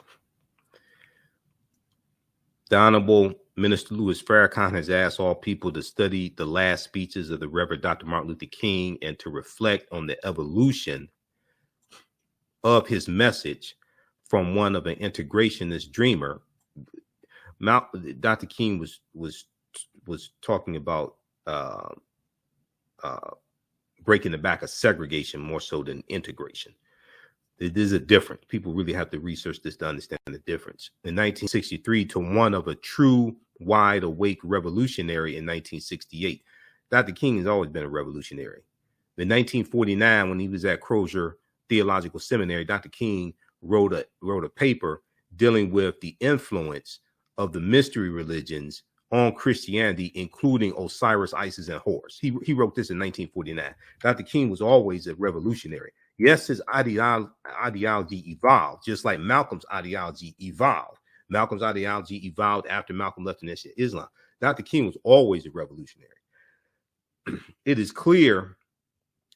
The Honorable Minister Louis Farrakhan has asked all people to study the last speeches of the Reverend Dr. Martin Luther King and to reflect on the evolution of his message from one of an integrationist dreamer. Dr. King was talking about breaking the back of segregation more so than integration. There's a difference. People really have to research this to understand the difference. In 1963, to one of a true wide awake revolutionary in 1968. Dr. King has always been a revolutionary. In 1949, when he was at Crozier Theological Seminary, Dr. King wrote a paper dealing with the influence of the mystery religions on Christianity, including Osiris, Isis, and Horus. He wrote this in 1949. Dr. King was always a revolutionary. Yes, his ideology evolved, just like Malcolm's ideology evolved. Malcolm's ideology evolved after Malcolm left the Nation of Islam. Dr. King was always a revolutionary. It is clear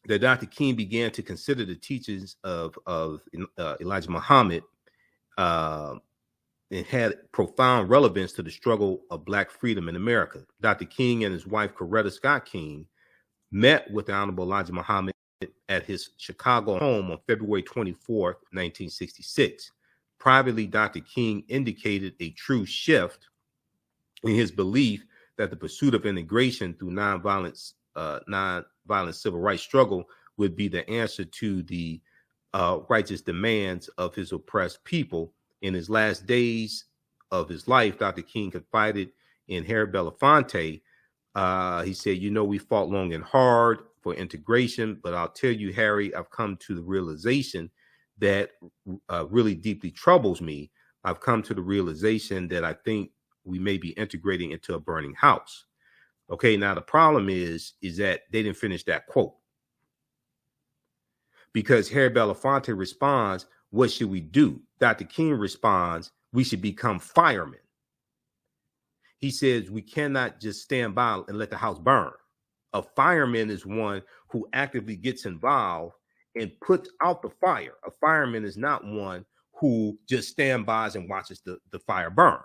that Dr. King began to consider the teachings of Elijah Muhammad and had profound relevance to the struggle of Black freedom in America. Dr. King and his wife, Coretta Scott King, met with the Honorable Elijah Muhammad at his Chicago home on February 24th, 1966. Privately, Dr. King indicated a true shift in his belief that the pursuit of integration through nonviolent civil rights struggle would be the answer to the righteous demands of his oppressed people. In his last days of his life, Dr. King confided in Harry Belafonte. He said, "You know, we fought long and hard for integration, but I'll tell you, Harry, I've come to the realization that really deeply troubles me. I've come to the realization that I think we may be integrating into a burning house." Okay, now the problem is that they didn't finish that quote, because Harry Belafonte responds, "What should we do?" Dr. King responds, "We should become firemen." He says, "We cannot just stand by and let the house burn." A fireman is one who actively gets involved and puts out the fire. A fireman is not one who just stands by and watches the fire burn.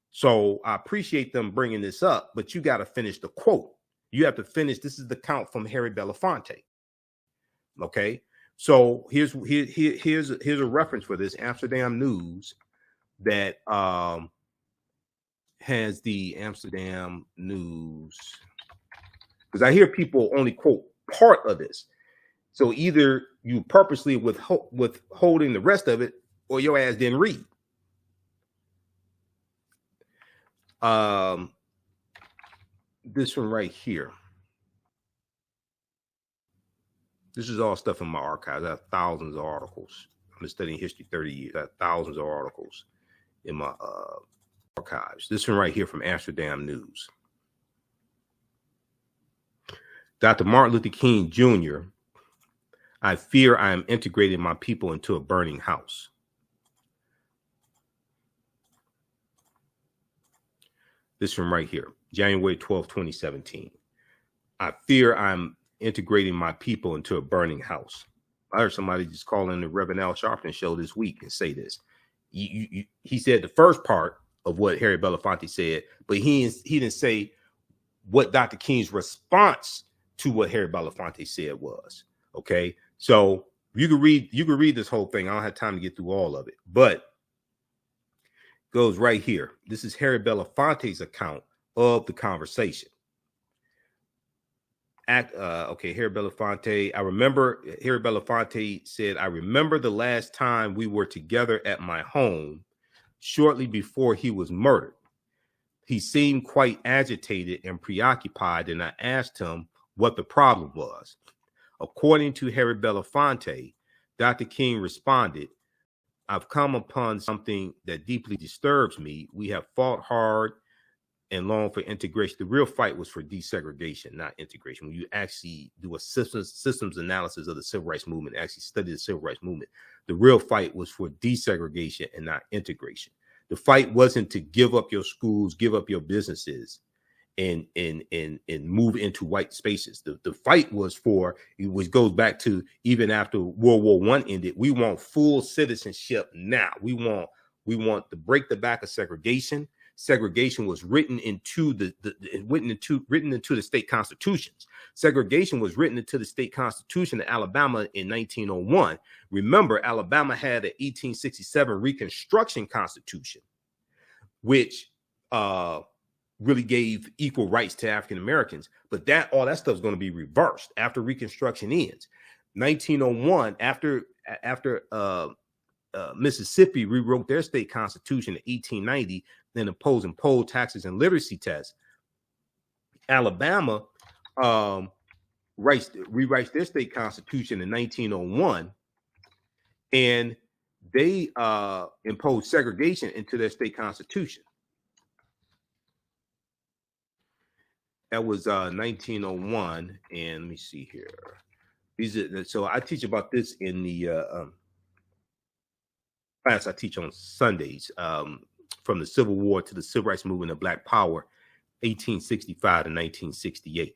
So I appreciate them bringing this up, but you got to finish the quote. You have to finish. This is the count from Harry Belafonte. Okay. So here's a reference for this. Amsterdam News that has the Amsterdam News, because I hear people only quote part of this. So either you purposely withholding the rest of it, or your ass didn't read. This one right here. This is all stuff in my archives. I have thousands of articles. I've been studying history 30 years. I have thousands of articles in my archives. This one right here from Amsterdam News. Dr. Martin Luther King Jr., I fear I am integrating my people into a burning house. This from right here, January 12, 2017. I fear I'm integrating my people into a burning house. I heard somebody just call in the Reverend Al Sharpton show this week and say this. He said the first part of what Harry Belafonte said, but he didn't say what Dr. King's response to what Harry Belafonte said was. Okay, so you can read this whole thing. I don't have time to get through all of it, but it goes right here. This is Harry Belafonte's account of the conversation. Harry Belafonte. Harry Belafonte said, I remember the last time we were together at my home shortly before he was murdered. He seemed quite agitated and preoccupied, and I asked him what the problem was. According to Harry Belafonte, Dr. King responded, I've come upon something that deeply disturbs me. We have fought hard and long for integration. The real fight was for desegregation, not integration. When you actually do a systems analysis of the civil rights movement, actually study the civil rights movement, the real fight was for desegregation and not integration. The fight wasn't to give up your schools, give up your businesses, and move into white spaces. The fight was for, which goes back to even after World War I ended, we want full citizenship now. We want to break the back of segregation. Segregation was written into the state constitutions. Segregation was written into the state constitution of Alabama in 1901. Remember, Alabama had an 1867 Reconstruction Constitution, which really gave equal rights to African Americans. But all that stuff is going to be reversed after Reconstruction ends. 1901, after Mississippi rewrote their state constitution in 1890, then imposing poll taxes and literacy tests. Alabama rewrites their state constitution in 1901, and they imposed segregation into their state constitution. That was 1901, and let me see here. So I teach about this in the class I teach on Sundays, from the Civil War to the Civil Rights Movement of Black Power, 1865 to 1968.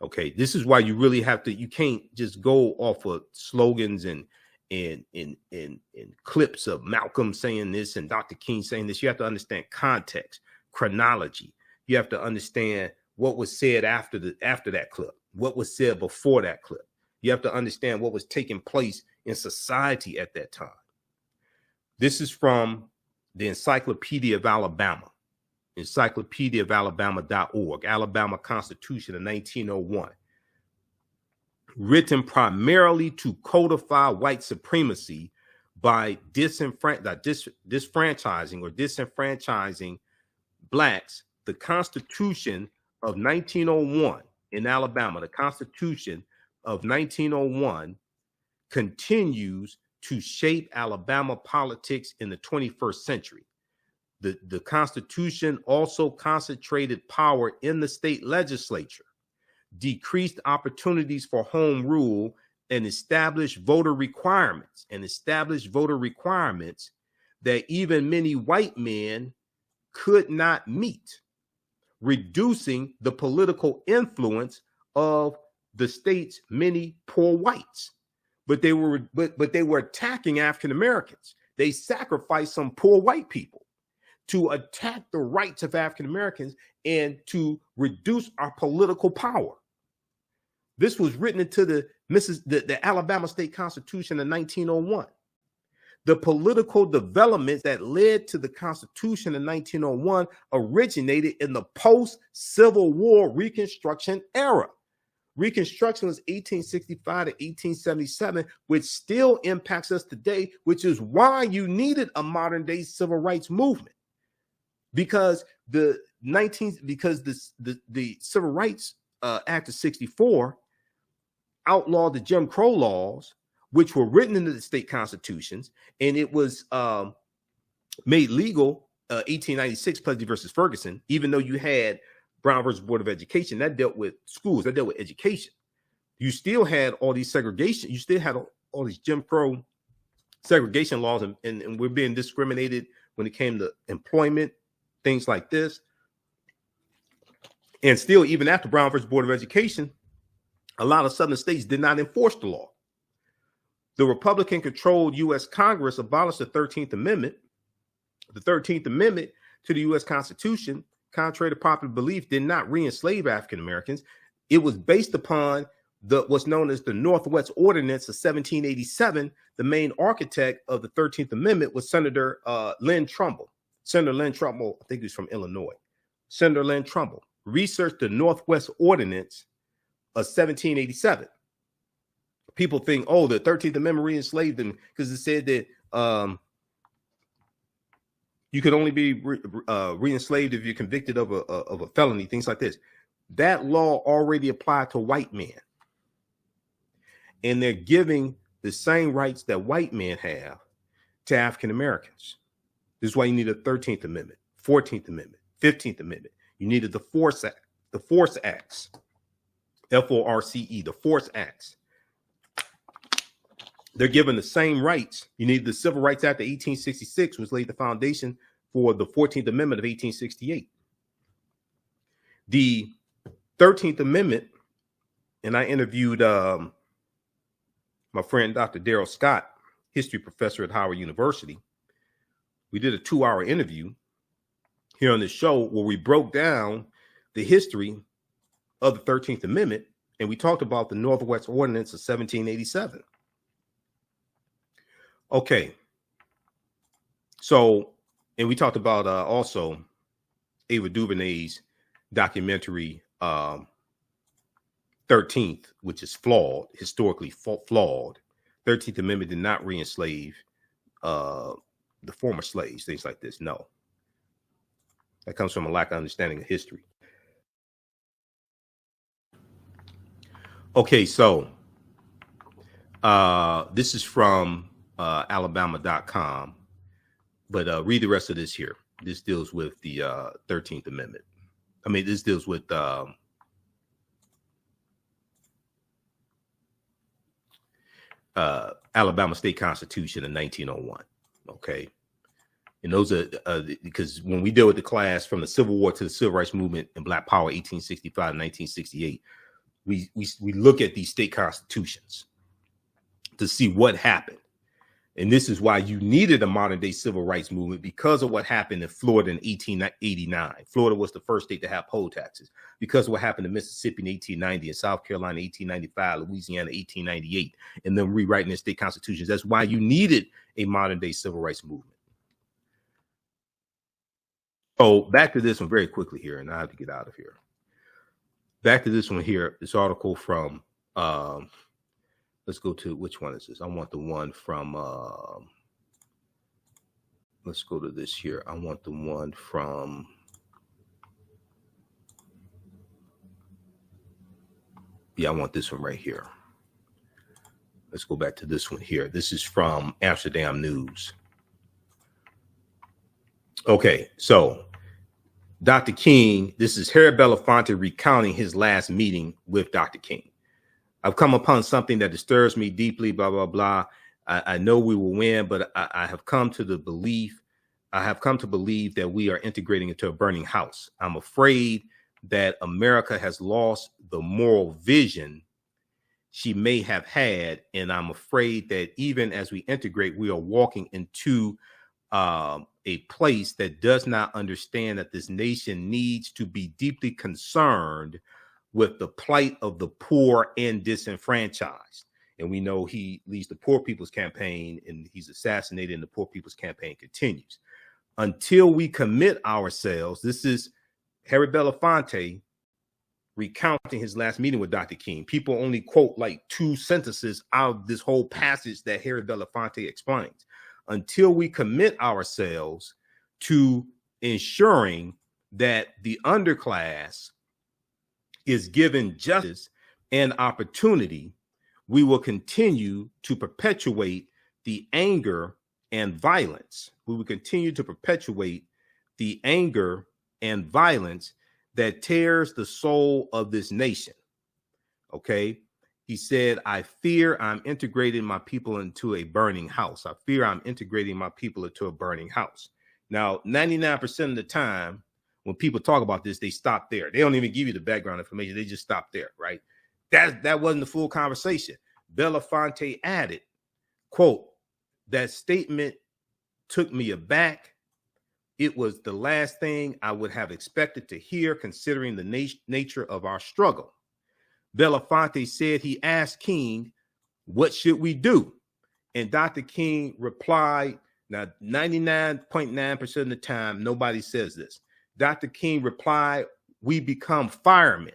Okay, this is why you really have to. You can't just go off of slogans and clips of Malcolm saying this and Dr. King saying this. You have to understand context, chronology. You have to understand what was said after that clip, what was said before that clip. You have to understand what was taking place in society at that time. This is from the Encyclopedia of Alabama, encyclopediaofalabama.org, Alabama Constitution of 1901. Written primarily to codify white supremacy by disenfranchising blacks. The Constitution of 1901 in Alabama, the Constitution of 1901 continues to shape Alabama politics in the 21st century. The Constitution also concentrated power in the state legislature, decreased opportunities for home rule, and established voter requirements that even many white men could not meet, reducing the political influence of the state's many poor whites. But they were attacking African Americans. They sacrificed some poor white people to attack the rights of African Americans and to reduce our political power. This was written into the Alabama State Constitution in 1901. The political developments that led to the Constitution in 1901 originated in the post-Civil War Reconstruction era. Reconstruction was 1865 to 1877, which still impacts us today, which is why you needed a modern-day civil rights movement, because the Civil Rights Act of 64 outlawed the Jim Crow laws, which were written into the state constitutions, and it was made legal 1896, Plessy versus Ferguson, even though you had Brown versus Board of Education, that dealt with schools, that dealt with education. you still had all these segregation. You still had all these Jim Crow segregation laws, and we're being discriminated when it came to employment, things like this. And still, even after Brown versus Board of Education, a lot of Southern states did not enforce the law. The Republican-controlled U.S. Congress abolished the 13th Amendment. The 13th Amendment to the U.S. Constitution, contrary to popular belief, did not re-enslave African Americans. It was based upon what's known as the Northwest Ordinance of 1787. The main architect of the 13th Amendment was Senator Lynn Trumbull. Senator Lynn Trumbull, I think he was from Illinois. Senator Lynn Trumbull researched the Northwest Ordinance of 1787. People think, oh, the 13th Amendment re-enslaved them because it said that you could only be re-enslaved if you're convicted of a felony, things like this. That law already applied to white men. And they're giving the same rights that white men have to African Americans. This is why you need a 13th Amendment, 14th Amendment, 15th Amendment. You needed the Force Act, the Force Acts, F-O-R-C-E, the Force Acts. They're given the same rights. You need the Civil Rights Act of 1866, which laid the foundation for the 14th Amendment of 1868. The 13th Amendment, and I interviewed my friend Dr. Darrell Scott, history professor at Howard University. We did a 2-hour interview here on this show where we broke down the history of the 13th Amendment, and we talked about the Northwest Ordinance of 1787. Okay. So, and we talked about also Ava DuVernay's documentary 13th, which is flawed, historically flawed. 13th Amendment did not re-enslave the former slaves, things like this. No. That comes from a lack of understanding of history. Okay, so this is from Alabama.com, but read the rest of this here. This deals with the 13th Amendment. I mean, this deals with Alabama State Constitution in 1901. Okay. And those are because when we deal with the class from the Civil War to the Civil Rights Movement and Black Power, 1865 to 1968, we look at these state constitutions to see what happened. And this is why you needed a modern day civil rights movement, because of what happened in Florida in 1889. Florida was the first state to have poll taxes. Because of what happened in Mississippi in 1890, in South Carolina 1895, Louisiana 1898, and then rewriting their state constitutions. That's why you needed a modern day civil rights movement. So back to this one very quickly here, and I have to get out of here. Back to this one here, this article from, let's go to, which one is this? I want the one from, let's go to this here. I want the one from, yeah, I want this one right here. Let's go back to this one here. This is from Amsterdam News. Okay, so Dr. King, this is Harry Belafonte recounting his last meeting with Dr. King. I've come upon something that disturbs me deeply, blah, blah, blah. I know we will win, but I have come to believe that we are integrating into a burning house. I'm afraid that America has lost the moral vision she may have had. And I'm afraid that even as we integrate, we are walking into a place that does not understand that this nation needs to be deeply concerned with the plight of the poor and disenfranchised. And we know he leads the Poor People's Campaign, and he's assassinated, and the Poor People's Campaign continues. Until we commit ourselves, this is Harry Belafonte recounting his last meeting with Dr. King. People only quote like 2 sentences out of this whole passage that Harry Belafonte explains. Until we commit ourselves to ensuring that the underclass is given justice and opportunity, we will continue to perpetuate the anger and violence. We will continue to perpetuate the anger and violence that tears the soul of this nation. Okay. He said, I fear I'm integrating my people into a burning house. I fear I'm integrating my people into a burning house. Now, 99% of the time, when people talk about this, they stop there. They don't even give you the background information. They just stop there, right? That wasn't the full conversation. Belafonte added, quote, that statement took me aback. It was the last thing I would have expected to hear, considering the nature of our struggle. Belafonte said he asked King, what should we do? And Dr. King replied, now 99.9% of the time, nobody says this. Dr. King replied, we become firemen.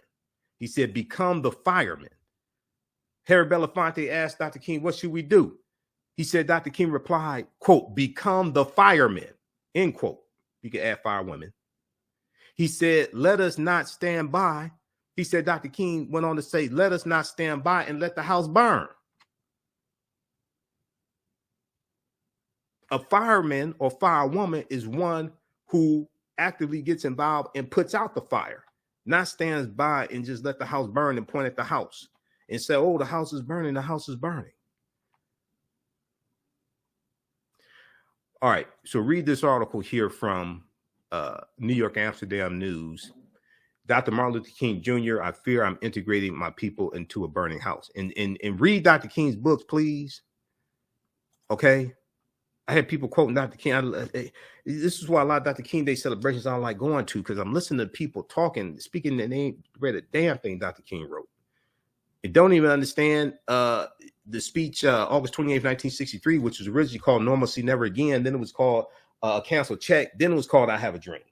He said, become the firemen. Harry Belafonte asked Dr. King, what should we do? He said, Dr. King replied, quote, become the firemen, end quote. You can add firewomen. He said, let us not stand by. He said, Dr. King went on to say, let us not stand by and let the house burn. A fireman or firewoman is one who actively gets involved and puts out the fire, not stands by and just let the house burn and point at the house and say, oh, the house is burning, the house is burning. All right, so read this article here from New York Amsterdam News. Dr. Martin Luther King Jr., I fear I'm integrating my people into a burning house. And read Dr. King's books, please. Okay? I had people quoting Dr. King. This is why a lot of Dr. King Day celebrations I don't like going to, because I'm listening to people talking, speaking, and they ain't read a damn thing Dr. King wrote. They don't even understand the speech August 28, 1963, which was originally called Normalcy Never Again. Then it was called A Canceled Check. Then it was called I Have a Dream.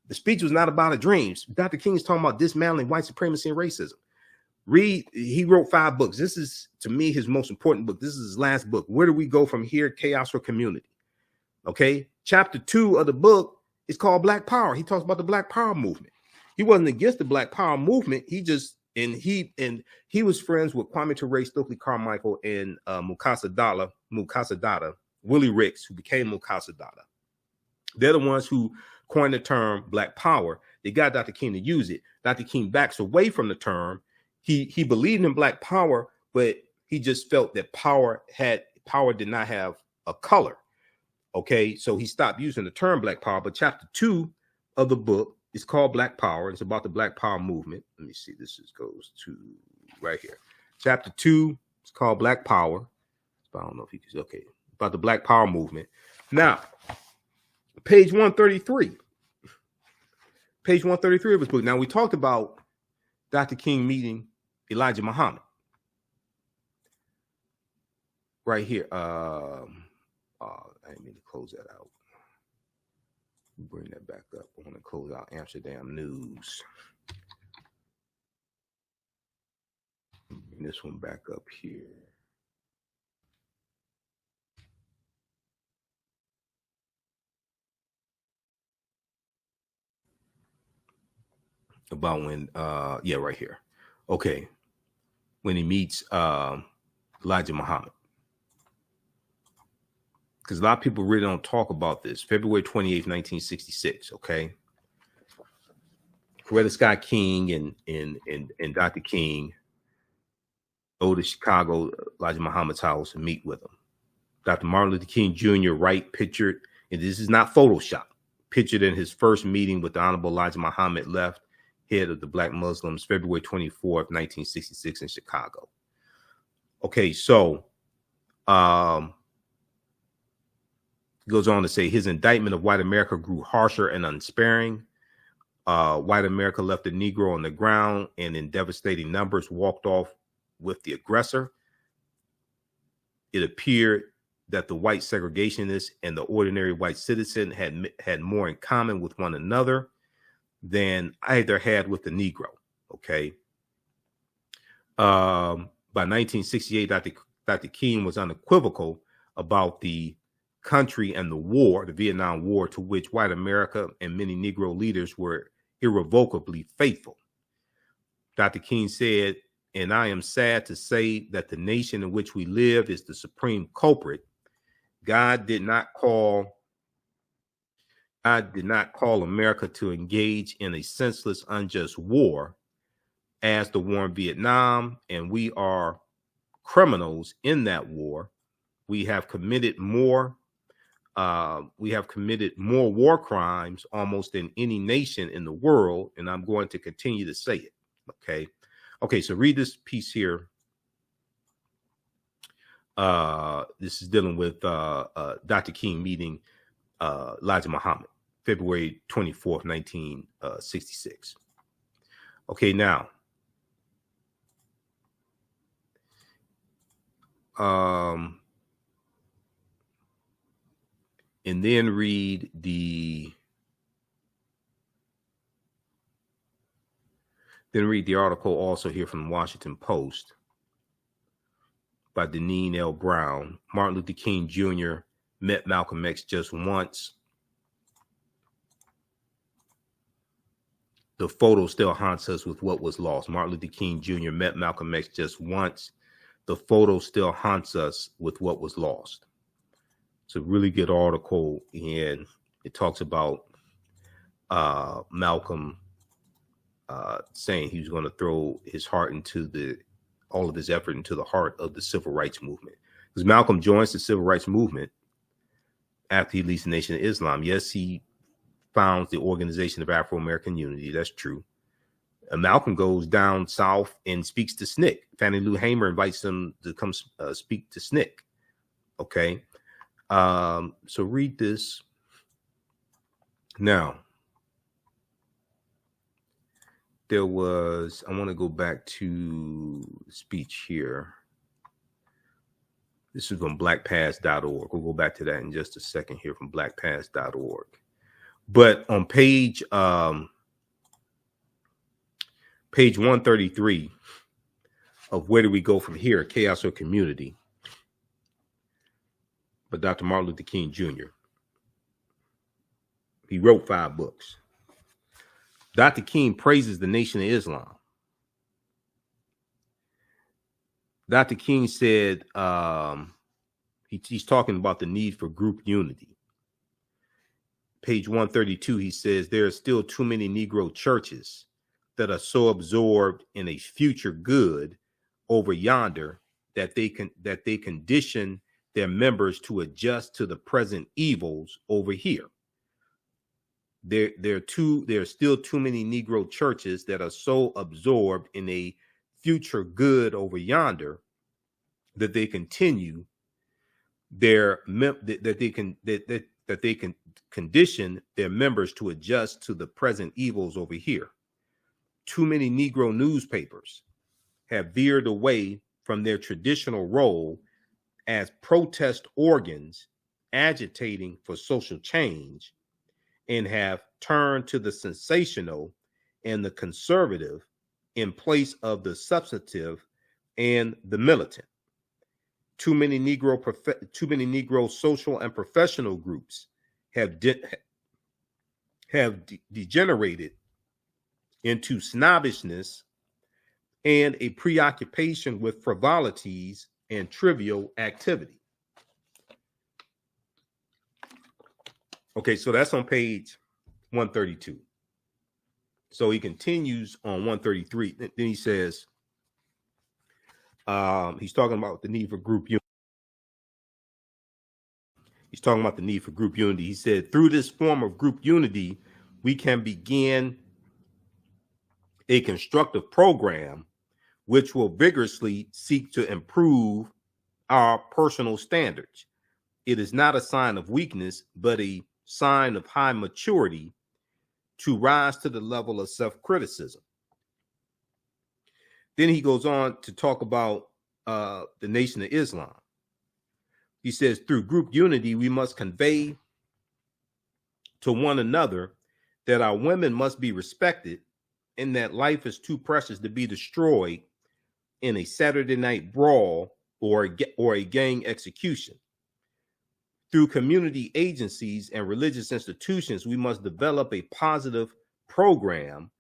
The speech was not about a dream. Dr. King is talking about dismantling white supremacy and racism. He wrote 5 books. This is, to me, his most important book. This is his last book. Where do we go from here? Chaos or Community. Okay. Chapter 2 of the book is called Black Power. He talks about the Black Power movement. He wasn't against the Black Power movement. He was friends with Kwame Ture, Stokely Carmichael, and Mukasa Dada, Willie Ricks, who became Mukasa Dada. They're the ones who coined the term Black Power. They got Dr. King to use it. Dr. King backs away from the term. He believed in Black Power, but he just felt that power did not have a color. Okay, so he stopped using the term Black Power. But chapter 2 of the book is called Black Power. It's about the Black Power movement. Let me see. Goes to right here. Chapter 2 is called Black Power. I don't know if he can. Okay, about the Black Power movement. Now, page 133. Page 133 of his book. Now, we talked about Dr. King meeting Elijah Muhammad. Right here. I didn't mean to close that out. Bring that back up. I want to close out Amsterdam News. Bring this one back up here. About when, right here. Okay. When he meets Elijah Muhammad. Because a lot of people really don't talk about this. February 28th, 1966, okay? Coretta Scott King and Dr. King go to Chicago, Elijah Muhammad's house, and meet with him. Dr. Martin Luther King Jr. pictured, and this is not Photoshop, pictured in his first meeting with the Honorable Elijah Muhammad, left head of the Black Muslims, February 24th, 1966 in Chicago. Okay, so goes on to say his indictment of white America grew harsher and unsparing. White America left the Negro on the ground and in devastating numbers walked off with the aggressor. It appeared that the white segregationist and the ordinary white citizen had more in common with one another than either had with the Negro. Okay. By 1968, Dr. King was unequivocal about the country and the war, the Vietnam War, to which white America and many Negro leaders were irrevocably faithful. Dr. King said, and I am sad to say that the nation in which we live is the supreme culprit. God did not call America to engage in a senseless, unjust war, as the war in Vietnam, and we are criminals in that war. We have committed more war crimes almost than any nation in the world, and I'm going to continue to say it. Okay, so read this piece here. This is dealing with Dr. King meeting Elijah Muhammad, February 24th, 1966. Okay, now, and then read the article also here from the Washington Post by Deneen L. Brown. Martin Luther King Jr. met Malcolm X just once. The photo still haunts us with what was lost. Martin Luther King Jr. met Malcolm X just once. The photo still haunts us with what was lost. It's a really good article, and it talks about Malcolm saying he was going to throw his heart into all of his effort into the heart of the civil rights movement. Because Malcolm joins the civil rights movement after he leaves the Nation of Islam. Yes, he founds the Organization of Afro-American Unity. That's true. And Malcolm goes down south and speaks to SNCC. Fannie Lou Hamer invites him to come speak to SNCC. Okay. So read this. Now, I want to go back to the speech here. This is from blackpast.org. We'll go back to that in just a second here from blackpast.org. But on page 133 of Where Do We Go From Here, Chaos or Community, by Dr. Martin Luther King Jr. He wrote 5 books. Dr. King praises the Nation of Islam. Dr. King said he's talking about the need for group unity. Page 132, he says there are still too many Negro churches that are so absorbed in a future good over yonder that they condition their members to adjust to the present evils over here. There are still too many Negro churches that are so absorbed in a future good over yonder that they continue that they can condition their members to adjust to the present evils over here. Too many Negro newspapers have veered away from their traditional role as protest organs agitating for social change and have turned to the sensational and the conservative in place of the substantive and the militant. Too many Negro social and professional groups have degenerated into snobbishness and a preoccupation with frivolities and trivial activity. Okay, so that's on page 132. So he continues on 133. Then he says, he's talking about the need for group unity. He's talking about the need for group unity. He said, through this form of group unity, we can begin a constructive program which will vigorously seek to improve our personal standards. It is not a sign of weakness, but a sign of high maturity to rise to the level of self-criticism. Then he goes on to talk about the Nation of Islam. He says, through group unity, we must convey to one another that our women must be respected and that life is too precious to be destroyed in a Saturday night brawl or a gang execution. Through community agencies and religious institutions, we must develop a positive program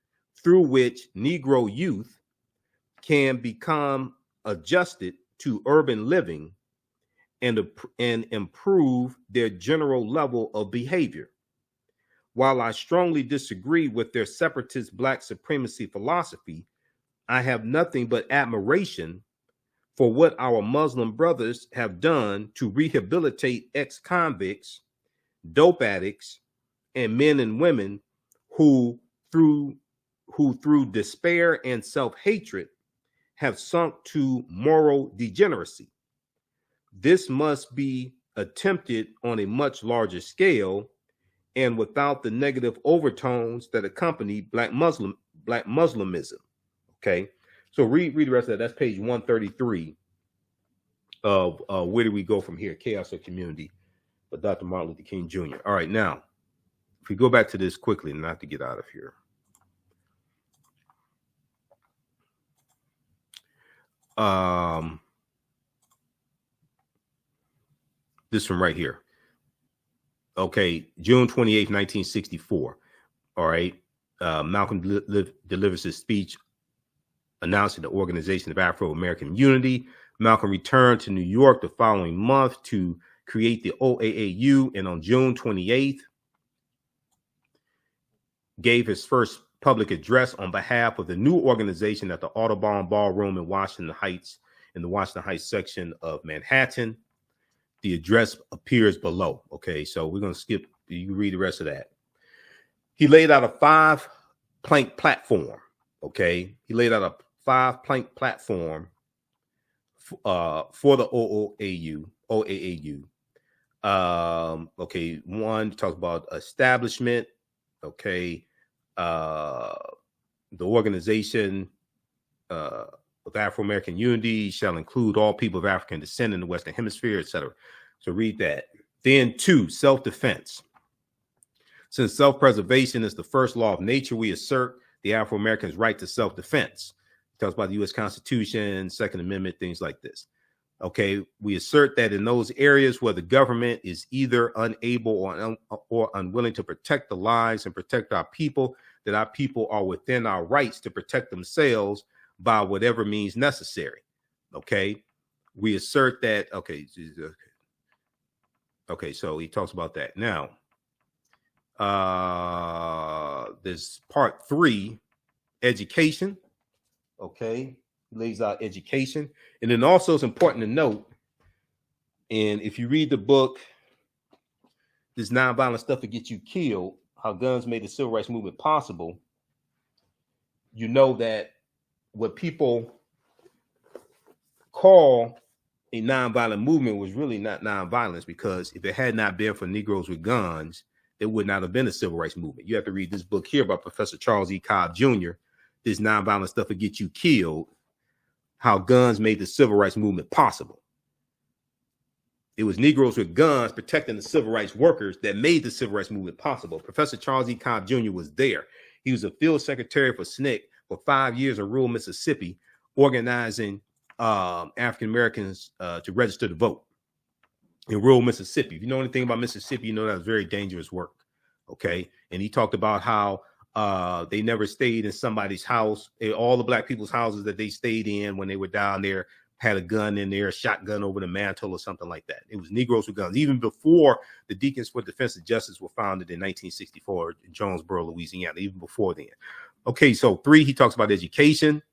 through which Negro youth can become adjusted to urban living and improve their general level of behavior. While I strongly disagree with their separatist black supremacy philosophy, I have nothing but admiration for what our Muslim brothers have done to rehabilitate ex-convicts, dope addicts, and men and women who through despair and self-hatred have sunk to moral degeneracy. This must be attempted on a much larger scale and without the negative overtones that accompany black Muslimism. Okay, so read the rest of that. That's page 133 of Where Do We Go From Here? Chaos or Community by Dr. Martin Luther King Jr. All right, now, if we go back to this quickly, not to get out of here. This one right here. Okay, June 28th, 1964. All right. Malcolm delivers his speech announcing the Organization of Afro-American Unity. Malcolm returned to New York the following month to create the OAAU, and on June 28th, gave his first public address on behalf of the new organization at the Audubon Ballroom in Washington Heights, in the Washington Heights section of Manhattan. The address appears below. Okay, so we're going to skip. You can read the rest of that. He laid out a 5-plank platform. Okay, he laid out a 5-plank platform for the OAAU. Okay, one talks about establishment. Okay, the organization of Afro-American Unity shall include all people of African descent in the Western Hemisphere, etc. So read that. Then 2, self-defense. Since self-preservation is the first law of nature, we assert the Afro-Americans' right to self-defense. It talks about the U.S. Constitution, Second Amendment, things like this. Okay, we assert that in those areas where the government is either unable or unwilling to protect the lives and protect our people, that our people are within our rights to protect themselves by whatever means necessary. Okay, we assert that. Okay, so he talks about that. Now, there's part 3, education. Okay, lays out education. And then also it's important to note, and if you read the book, This Nonviolent Stuff That Gets You Killed, How Guns Made the Civil Rights Movement Possible, you know that what people call a nonviolent movement was really not nonviolence, because if it had not been for Negroes with guns, there would not have been a civil rights movement. You have to read this book here by Professor Charles E. Cobb Jr., This Nonviolent Stuff That Gets You Killed, How Guns Made the Civil Rights Movement Possible. It was Negroes with guns protecting the civil rights workers that made the civil rights movement possible. Professor Charles E. Cobb Jr. was there. He was a field secretary for SNCC for 5 years in rural Mississippi, organizing African Americans to register to vote in rural Mississippi. If you know anything about Mississippi, you know that was very dangerous work. Okay, and he talked about how they never stayed in somebody's house. All the black people's houses that they stayed in when they were down there had a gun in there, a shotgun over the mantle or something like that. It was Negroes with guns, even before the Deacons for Defense and Justice were founded in 1964 in Jonesboro, Louisiana, even before then. Okay, so 3, he talks about education.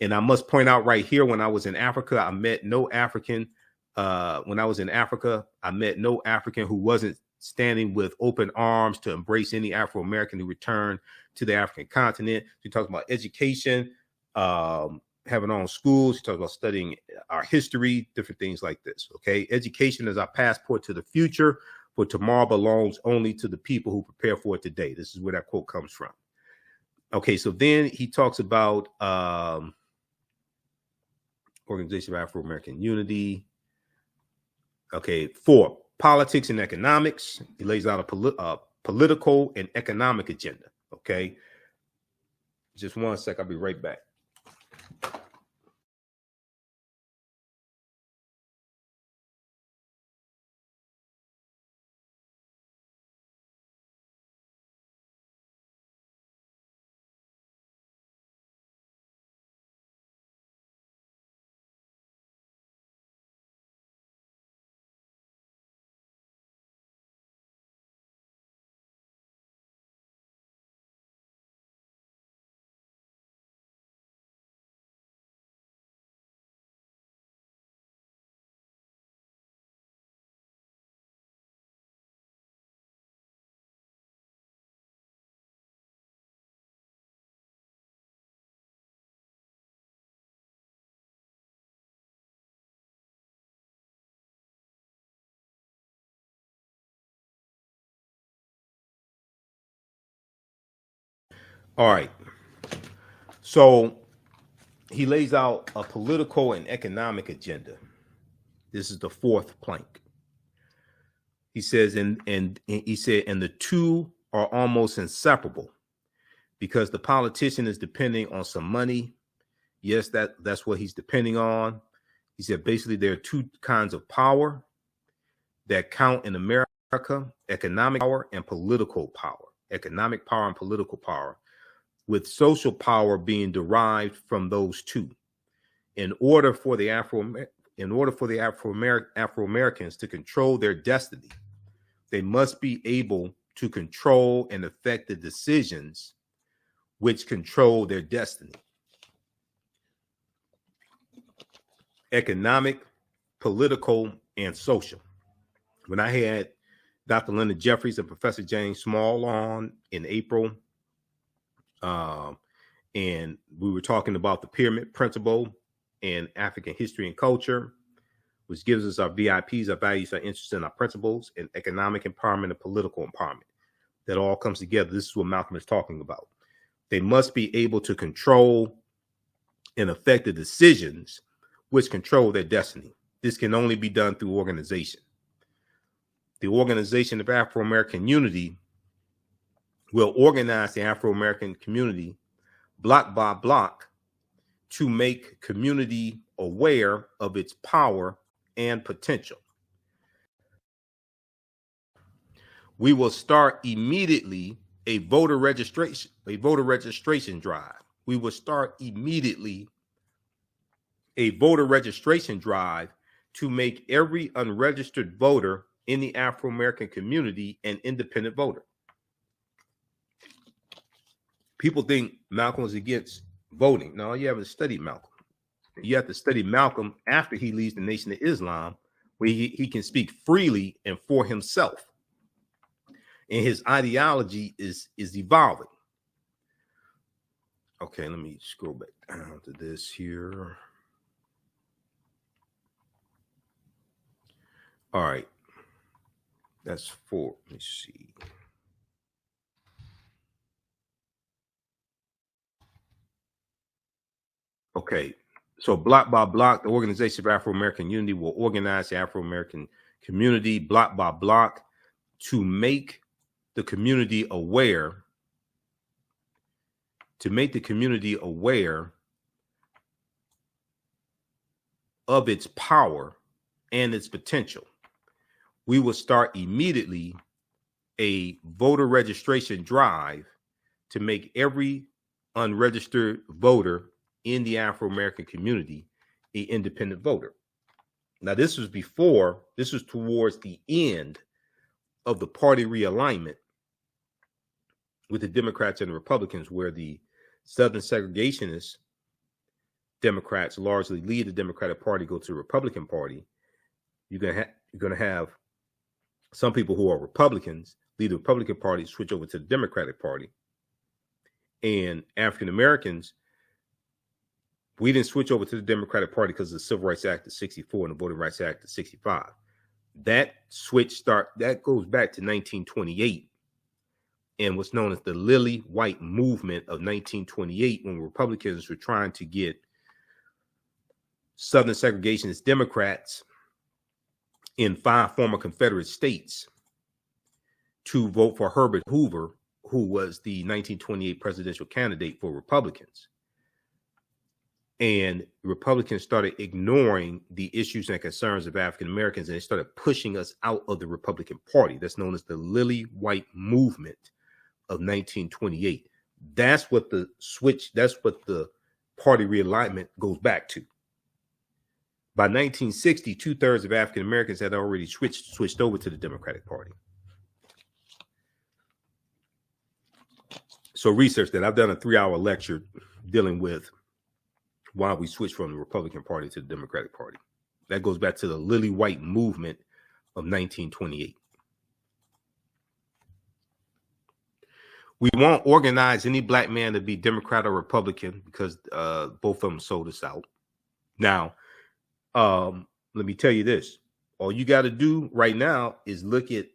And I must point out right here, when I was in Africa, I met no African. When I was in Africa, I met no African who wasn't standing with open arms to embrace any Afro-American who returned to the African continent. He talks about education, having our own schools. He talks about studying our history, different things like this. Okay, education is our passport to the future, for tomorrow belongs only to the people who prepare for it today. This is where that quote comes from. Okay, so then he talks about Organization of Afro-American Unity. Okay, 4, politics and economics. He lays out a political and economic agenda. Okay, just one sec. I'll be right back. All right. So he lays out a political and economic agenda. This is the fourth plank. He says, and the two are almost inseparable because the politician is depending on some money. Yes, that's what he's depending on. He said basically there are two kinds of power that count in America: economic power and political power. Economic power and political power, with social power being derived from those two. In order for the Afro-Americans to control their destiny, they must be able to control and affect the decisions which control their destiny. Economic, political, and social. When I had Dr. Linda Jeffries and Professor James Small on in April, and we were talking about the pyramid principle in African history and culture, which gives us our VIPs, our values, our interests, and our principles, and economic empowerment and political empowerment. That all comes together. This is what Malcolm is talking about. They must be able to control and affect the decisions which control their destiny. This can only be done through organization. The Organization of Afro-American Unity will organize the Afro-American community block by block to make community aware of its power and potential. We will start immediately a voter registration drive. We will start immediately a voter registration drive to make every unregistered voter in the Afro-American community an independent voter. People think Malcolm was against voting. No, you haven't studied Malcolm. You have to study Malcolm after he leaves the Nation of Islam, where he can speak freely and for himself. And his ideology is evolving. Okay, let me scroll back down to this here. All right. That's 4. Let me see. Okay. So block by block, the Organization of Afro-American Unity will organize the Afro-American community block by block to make the community aware, of its power and its potential. We will start immediately a voter registration drive to make every unregistered voter in the Afro-American community an independent voter. Now, this was towards the end of the party realignment with the Democrats and the Republicans, where the Southern segregationist Democrats largely lead the Democratic Party, go to the Republican Party. You're going to have some people who are Republicans lead the Republican Party, switch over to the Democratic Party. And African Americans, we didn't switch over to the Democratic Party because of the Civil Rights Act of 64 and the Voting Rights Act of 65. That goes back to 1928 and what's known as the Lily White Movement of 1928, when Republicans were trying to get Southern segregationist Democrats in 5 former Confederate states to vote for Herbert Hoover, who was the 1928 presidential candidate for Republicans. And Republicans started ignoring the issues and concerns of African Americans, and they started pushing us out of the Republican Party. That's known as the Lily White Movement of 1928. That's what the party realignment goes back to. By 1960, 2/3 of African Americans had already switched over to the Democratic Party. So research that. I've done a 3-hour lecture dealing with why we switched from the Republican Party to the Democratic Party. That goes back to the Lily White Movement of 1928. We won't organize any black man to be Democrat or Republican because both of them sold us out. Now, let me tell you this. All you got to do right now is look at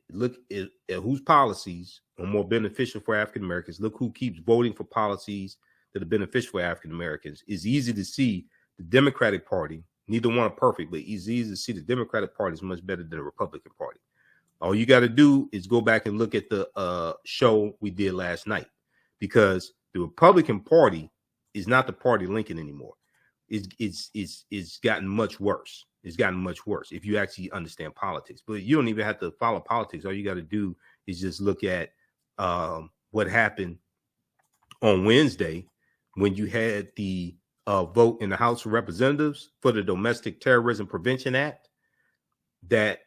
whose policies are more beneficial for African Americans. Look who keeps voting for policies that are beneficial for African Americans. It's easy to see the Democratic Party. Neither one are perfect, but it's easy to see the Democratic Party is much better than the Republican Party. All you got to do is go back and look at the show we did last night, because the Republican Party is not the party Lincoln anymore. It's gotten much worse. It's gotten much worse if you actually understand politics. But you don't even have to follow politics. All you got to do is just look at what happened on Wednesday when you had the vote in the House of Representatives for the Domestic Terrorism Prevention Act that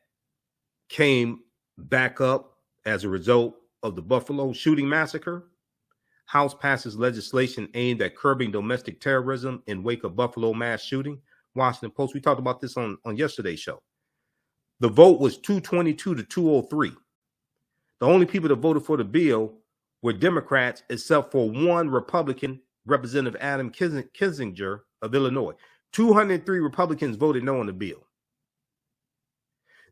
came back up as a result of the Buffalo shooting massacre. House passes legislation aimed at curbing domestic terrorism in wake of Buffalo mass shooting. Washington Post. We talked about this on yesterday's show. The vote was 222 to 203. The only people that voted for the bill were Democrats, except for one Republican, Representative Adam Kinzinger of Illinois. 203 Republicans voted no on the bill.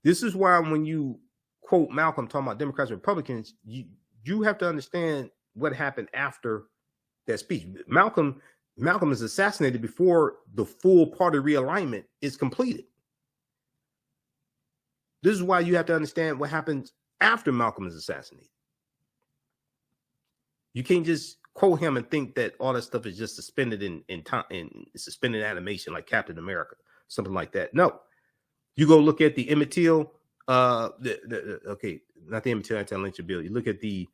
This is why when you quote Malcolm talking about Democrats and Republicans, you have to understand what happened after that speech. Malcolm is assassinated before the full party realignment is completed. This is why you have to understand what happens after Malcolm is assassinated. You can't just quote him and think that all that stuff is just suspended in time, in suspended animation like Captain America, something like that. No, you go look at the Emmett Till, okay, not the Emmett Till anti-lynching bill. You look at the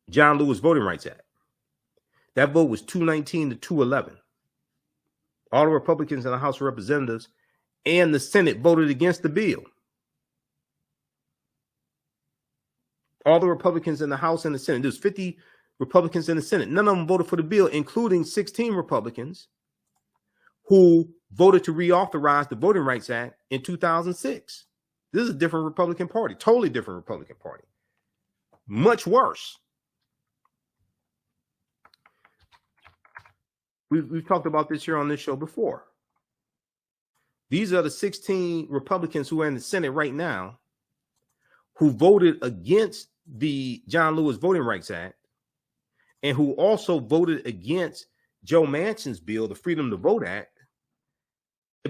John Lewis Voting Rights Act. That vote was 219 to 211. All the Republicans in the House of Representatives and the Senate voted against the bill. All the Republicans in the House and the Senate. There's 50 Republicans in the Senate. None of them voted for the bill, including 16 Republicans who voted to reauthorize the Voting Rights Act in 2006. This is a different Republican Party, totally different Republican Party. Much worse. We've talked about this here on this show before. These are the 16 Republicans who are in the Senate right now who voted against the John Lewis Voting Rights Act and who also voted against Joe Manchin's bill, the Freedom to Vote Act.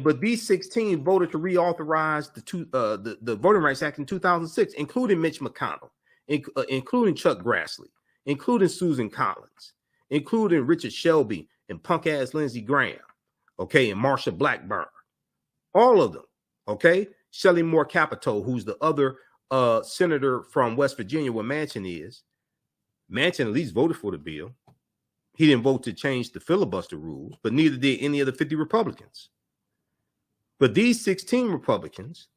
But these 16 voted to reauthorize the Voting Rights Act in 2006, including Mitch McConnell, including Chuck Grassley, including Susan Collins, including Richard Shelby and punk-ass Lindsey Graham, okay, and Marsha Blackburn. All of them, okay? Shelley Moore Capito, who's the other senator from West Virginia where Manchin is. Manchin at least voted for the bill. He didn't vote to change the filibuster rules, but neither did any of the 50 Republicans. But these 16 Republicans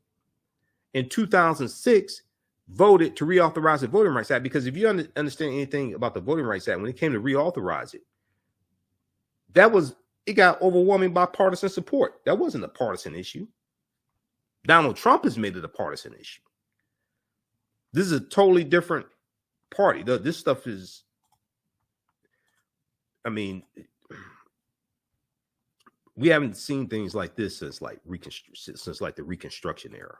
in 2006 voted to reauthorize the Voting Rights Act, because if you understand anything about the Voting Rights Act, when it came to reauthorize it, it got overwhelming bipartisan support. That wasn't a partisan issue. Donald Trump has made it a partisan issue. This is a totally different party. This stuff is, I mean, we haven't seen things like this since like the Reconstruction era.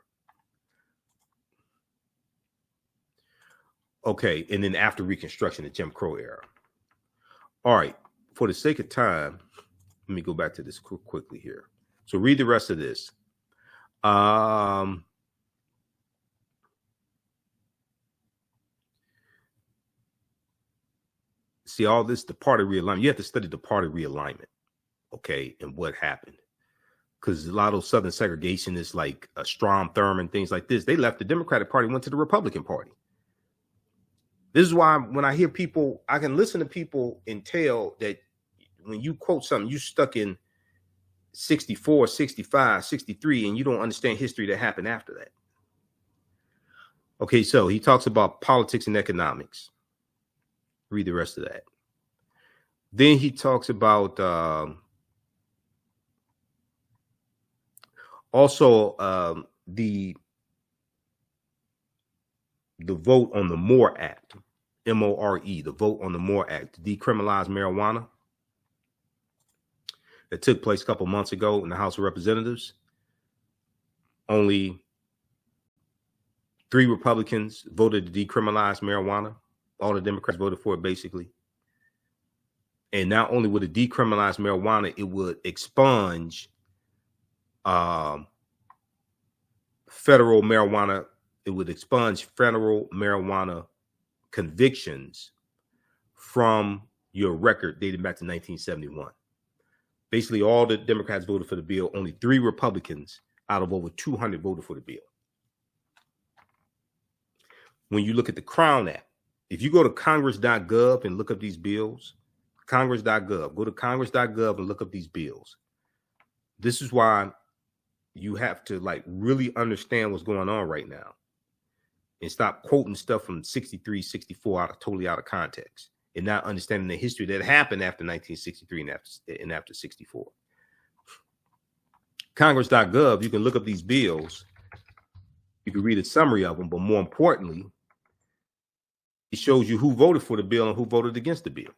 Okay, and then after Reconstruction, the Jim Crow era. All right, for the sake of time, let me go back to this quickly here. So read the rest of this. See all this, the party realignment. You have to study the party realignment, okay, and what happened. Because a lot of Southern segregationists like Strom Thurmond, things like this, they left the Democratic Party, went to the Republican Party. This is why when I hear people, I can listen to people and tell that when you quote something, you stuck in 64, 65, 63, and you don't understand history that happened after that. Okay, so he talks about politics and economics. Read the rest of that. Then he talks about also the vote on the MORE Act, MORE, the vote on the MORE Act to decriminalize marijuana. that took place a couple months ago in the House of Representatives, only 3 Republicans voted to decriminalize marijuana. All the Democrats voted for it, basically. And not only would it decriminalize marijuana, it would expunge federal marijuana. It would expunge federal marijuana convictions from your record dating back to 1971. Basically, all the Democrats voted for the bill. Only 3 Republicans out of over 200 voted for the bill. When you look at the Crown Act, if you go to congress.gov and look up these bills, congress.gov, go to congress.gov and look up these bills. This is why you have to like really understand what's going on right now and stop quoting stuff from 63, 64 totally out of context and not understanding the history that happened after 1963 and after 64. Congress.gov, you can look up these bills. You can read a summary of them, but more importantly, it shows you who voted for the bill and who voted against the bill.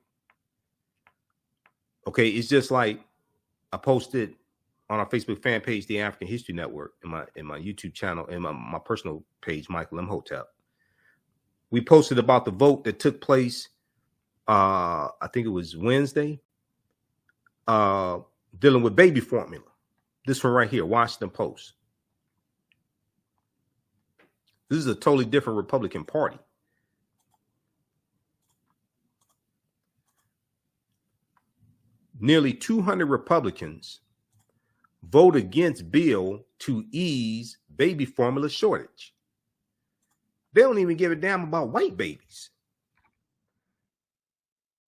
Okay, it's just like I posted on our Facebook fan page, the African History Network, in my YouTube channel, and my personal page, Michael Imhotep. We posted about the vote that took place, I think it was Wednesday, dealing with baby formula. This one right here, Washington Post. This is a totally different Republican Party. Nearly 200 Republicans vote against bill to ease baby formula shortage. They don't even give a damn about white babies.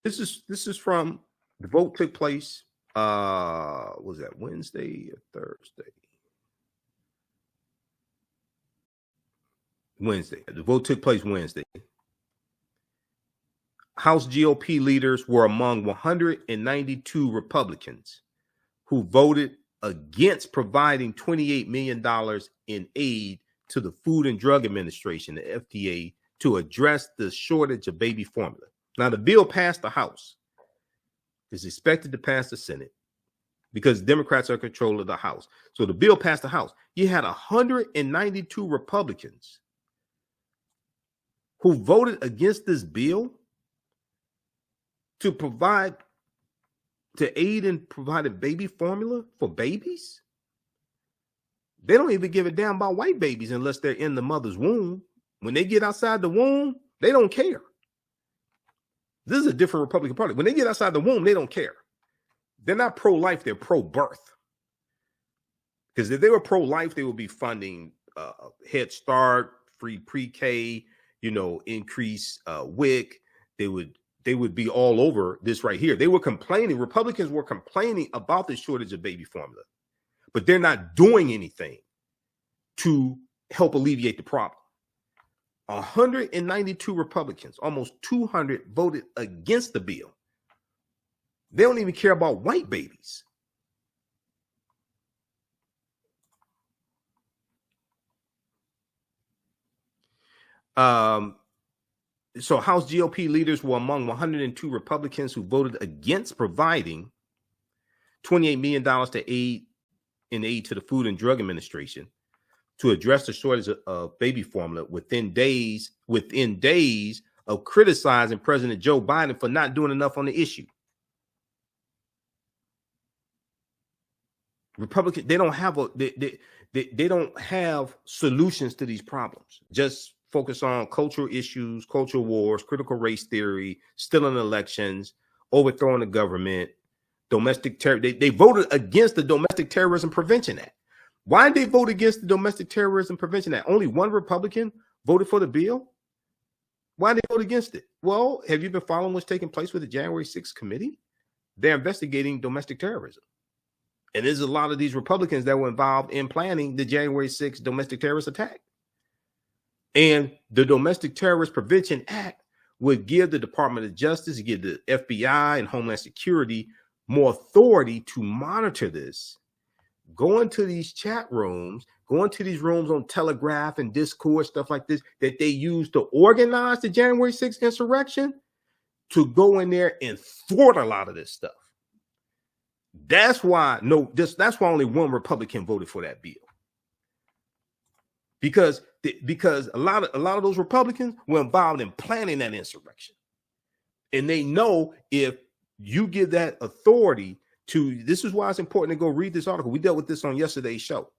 This is from the vote took place. Was that Wednesday or Thursday? Wednesday. The vote took place Wednesday. House GOP leaders were among 192 Republicans who voted against providing $28 million in aid to the Food and Drug Administration, the FDA, to address the shortage of baby formula. Now, the bill passed the House. It's expected to pass the Senate because Democrats are in control of the House. So the bill passed the House. You had 192 Republicans who voted against this bill to aid in providing baby formula for babies. They don't even give a damn about white babies unless they're in the mother's womb. When they get outside the womb, they don't care. This is a different Republican Party. When they get outside the womb, they don't care. They're not pro-life, they're pro-birth. Because if they were pro-life, they would be funding Head Start, free pre-K, increase WIC. They would be all over this right here. They were complaining. Republicans were complaining about the shortage of baby formula, but they're not doing anything to help alleviate the problem. 192 Republicans, almost 200 voted against the bill. They don't even care about white babies. So House GOP leaders were among 102 Republicans who voted against providing $28 million in aid to the Food and Drug Administration to address the shortage of baby formula within days of criticizing President Joe Biden for not doing enough on the issue. Republicans, they don't have solutions to these problems. Just focus on cultural issues, cultural wars, critical race theory, stealing elections, overthrowing the government, domestic terror. They voted against the Domestic Terrorism Prevention Act. Why did they vote against the Domestic Terrorism Prevention Act? Only one Republican voted for the bill. Why did they vote against it? Well, have you been following what's taking place with the January 6th committee? They're investigating domestic terrorism. And there's a lot of these Republicans that were involved in planning the January 6th domestic terrorist attack. And the Domestic Terrorist Prevention Act would give the Department of Justice, give the FBI and Homeland Security more authority to monitor this. Go into these chat rooms, go into these rooms on Telegraph and Discord, stuff like this, that they use to organize the January 6th insurrection, to go in there and thwart a lot of this stuff. That's why that's why only one Republican voted for that bill. Because a lot of those Republicans were involved in planning that insurrection. And they know if you give that authority to, this is why it's important to go read this article. We dealt with this on yesterday's show.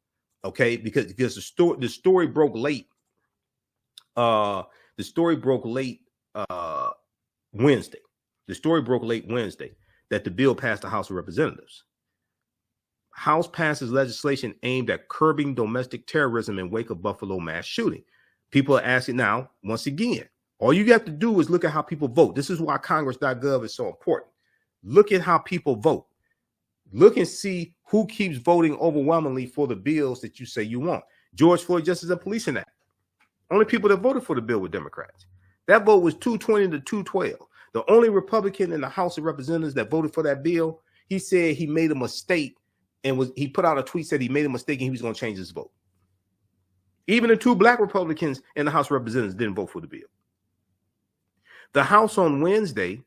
Okay, because the story broke late. The story broke late Wednesday. The story broke late Wednesday that the bill passed the House of Representatives. House passes legislation aimed at curbing domestic terrorism in wake of Buffalo mass shooting. People are asking now, once again, all you have to do is look at how people vote. This is why Congress.gov is so important. Look at how people vote. Look and see who keeps voting overwhelmingly for the bills that you say you want. George Floyd Justice and Policing Act. Only people that voted for the bill were Democrats. That vote was 220 to 212. The only Republican in the House of Representatives that voted for that bill, he said he made a mistake and he put out a tweet said he made a mistake and he was going to change his vote. Even the two black Republicans in the House of Representatives didn't vote for the bill. The House on Wednesday,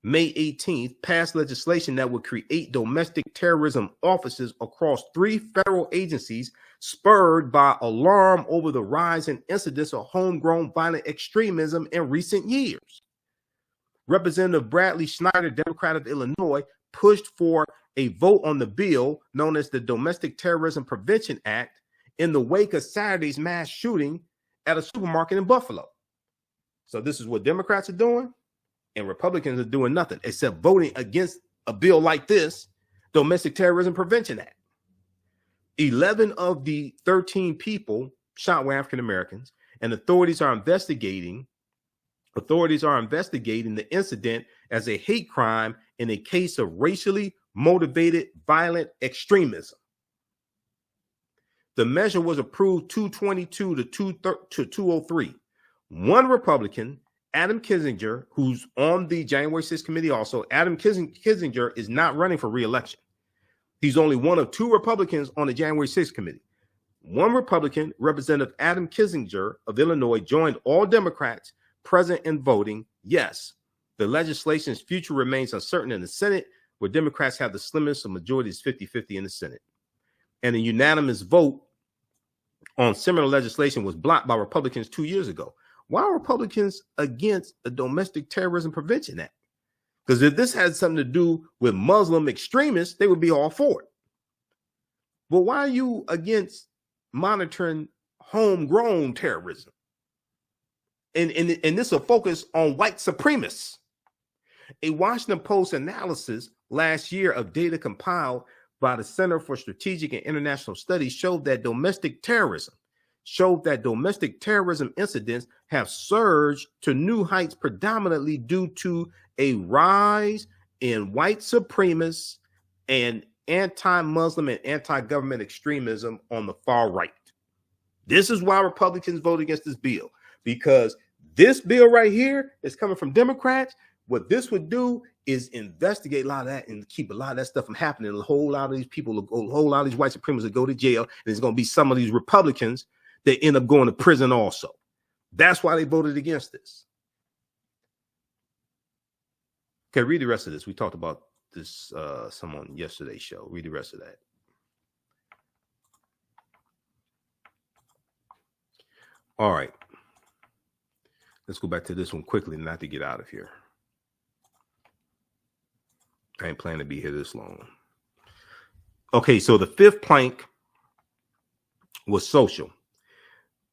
May 18th, passed legislation that would create domestic terrorism offices across 3 federal agencies, spurred by alarm over the rise in incidents of homegrown violent extremism in recent years. Representative Bradley Schneider, Democrat of Illinois, pushed for a vote on the bill known as the Domestic Terrorism Prevention Act in the wake of Saturday's mass shooting at a supermarket in Buffalo. So this is what Democrats are doing, and Republicans are doing nothing except voting against a bill like this, Domestic Terrorism Prevention Act. 11 of the 13 people shot were African Americans, and authorities are investigating the incident as a hate crime in a case of racially motivated violent extremism. The measure was approved 222 to 203. One Republican, Adam Kinzinger, who's on the January 6th committee also, Adam Kinzinger is not running for re-election. He's only one of 2 Republicans on the January 6th committee. One Republican, Representative Adam Kinzinger of Illinois, joined all Democrats present in voting yes. The legislation's future remains uncertain in the Senate, where Democrats have the slimmest of majorities 50-50 in the Senate. And a unanimous vote on similar legislation was blocked by Republicans 2 years ago. Why are Republicans against a Domestic Terrorism Prevention Act? Because if this had something to do with Muslim extremists, they would be all for it. But why are you against monitoring homegrown terrorism? And this will focus on white supremacists. A Washington Post analysis last year of data compiled by the Center for Strategic and International Studies showed that domestic terrorism incidents have surged to new heights predominantly due to a rise in white supremacists and anti-Muslim and anti-government extremism on the far right. This is why Republicans vote against this bill, because this bill right here is coming from Democrats. What this would do is investigate a lot of that and keep a lot of that stuff from happening. A whole lot of these people, a whole lot of these white supremacists will go to jail, and there's going to be some of these Republicans that end up going to prison also. That's why they voted against this. Okay, read the rest of this. We talked about this some on yesterday's show. Read the rest of that. All right. Let's go back to this one quickly, not to get out of here. I ain't planning to be here this long. Okay, so the 5th plank was social.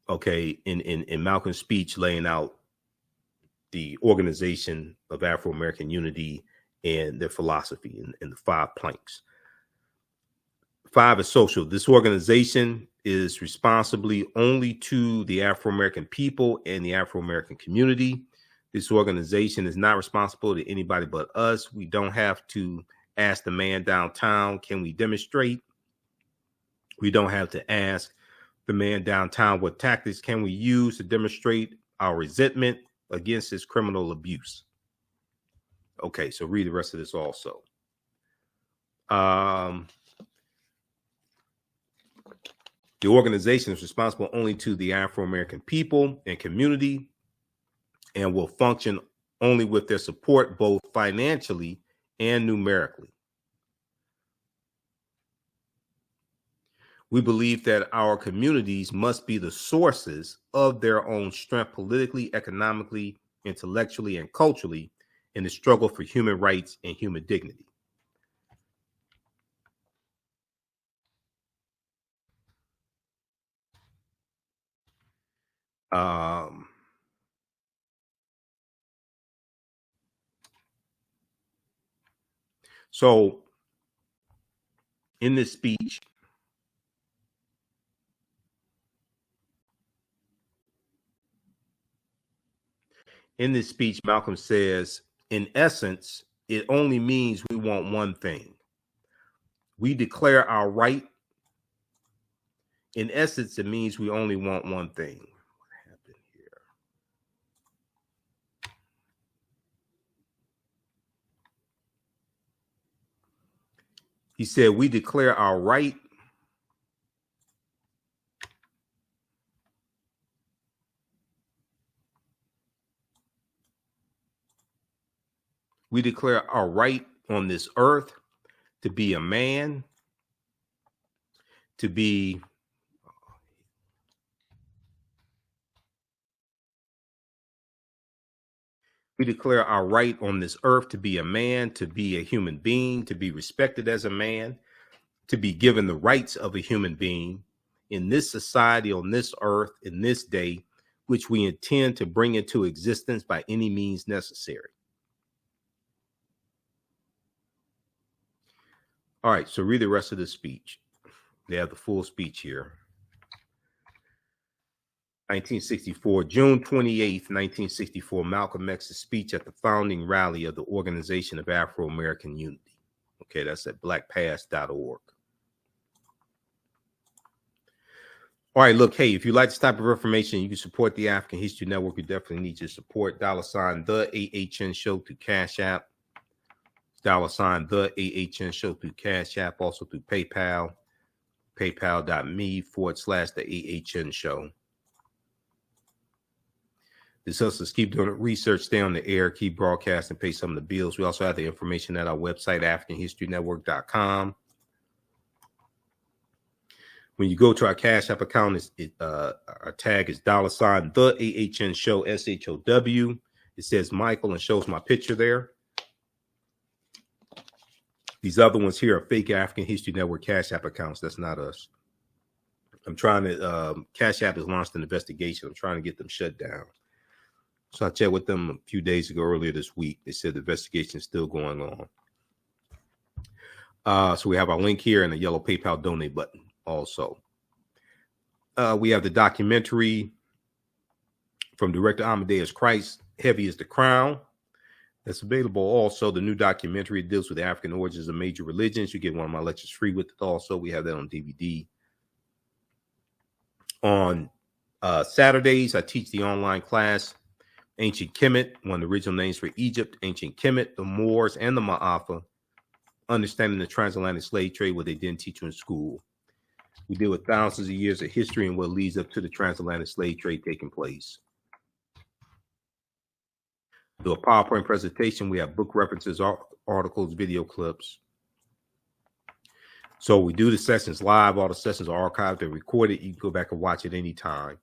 Okay, in Malcolm's speech laying out the organization of Afro-American unity and their philosophy in the 5 planks. 5 is social. This organization is responsibly only to the Afro-American people and the Afro-American community. This organization is not responsible to anybody but us. We don't have to ask the man downtown, can we demonstrate? We don't have to ask the man downtown, what tactics can we use to demonstrate our resentment against his criminal abuse? Okay, so read the rest of this also. The organization is responsible only to the Afro-American people and community and will function only with their support, both financially and numerically. We believe that our communities must be the sources of their own strength politically, economically, intellectually, and culturally in the struggle for human rights and human dignity. So in this speech, Malcolm says, in essence, it only means we want one thing. We declare our right. In essence, it means we only want one thing. What happened here? He said, we declare our right. We declare our right on this earth to be a man, to be we declare our right on this earth to be a man, to be a human being, to be respected as a man, to be given the rights of a human being in this society, on this earth, in this day, which we intend to bring into existence by any means necessary. All right, so read the rest of the speech. They have the full speech here. 1964, June 28th, 1964, Malcolm X's speech at the founding rally of the Organization of Afro-American Unity. Okay, that's at blackpast.org. All right, look, hey, if you like this type of information, you can support the African History Network. We definitely need your support. $, TheAHNShow through Cash App. $, TheAHNShow through Cash App, also through PayPal. PayPal.me/TheAHNShow. This helps us keep doing research, stay on the air, keep broadcasting, pay some of the bills. We also have the information at our website, AfricanHistoryNetwork.com. When you go to our Cash App account, our tag is $, TheAHNShow, SHOW. It says Michael and shows my picture there. These other ones here are fake African History Network Cash App accounts. That's not us. I'm trying to, Cash App has launched an investigation. I'm trying to get them shut down. So I checked with them a few days ago, earlier this week. They said the investigation is still going on. So we have our link here and the yellow PayPal donate button also. We have the documentary from director Amadeus Christ, Heavy is the Crown. That's available. Also, the new documentary deals with the African origins of major religions. You get one of my lectures free with it also. We have that on DVD. On Saturdays, I teach the online class, Ancient Kemet, one of the original names for Egypt, Ancient Kemet, the Moors, and the Maafa, understanding the transatlantic slave trade, what they didn't teach you in school. We deal with thousands of years of history and what leads up to the transatlantic slave trade taking place. Do a PowerPoint presentation. We have book references, articles, video clips. So we do the sessions live. All the sessions are archived and recorded. You can go back and watch it anytime.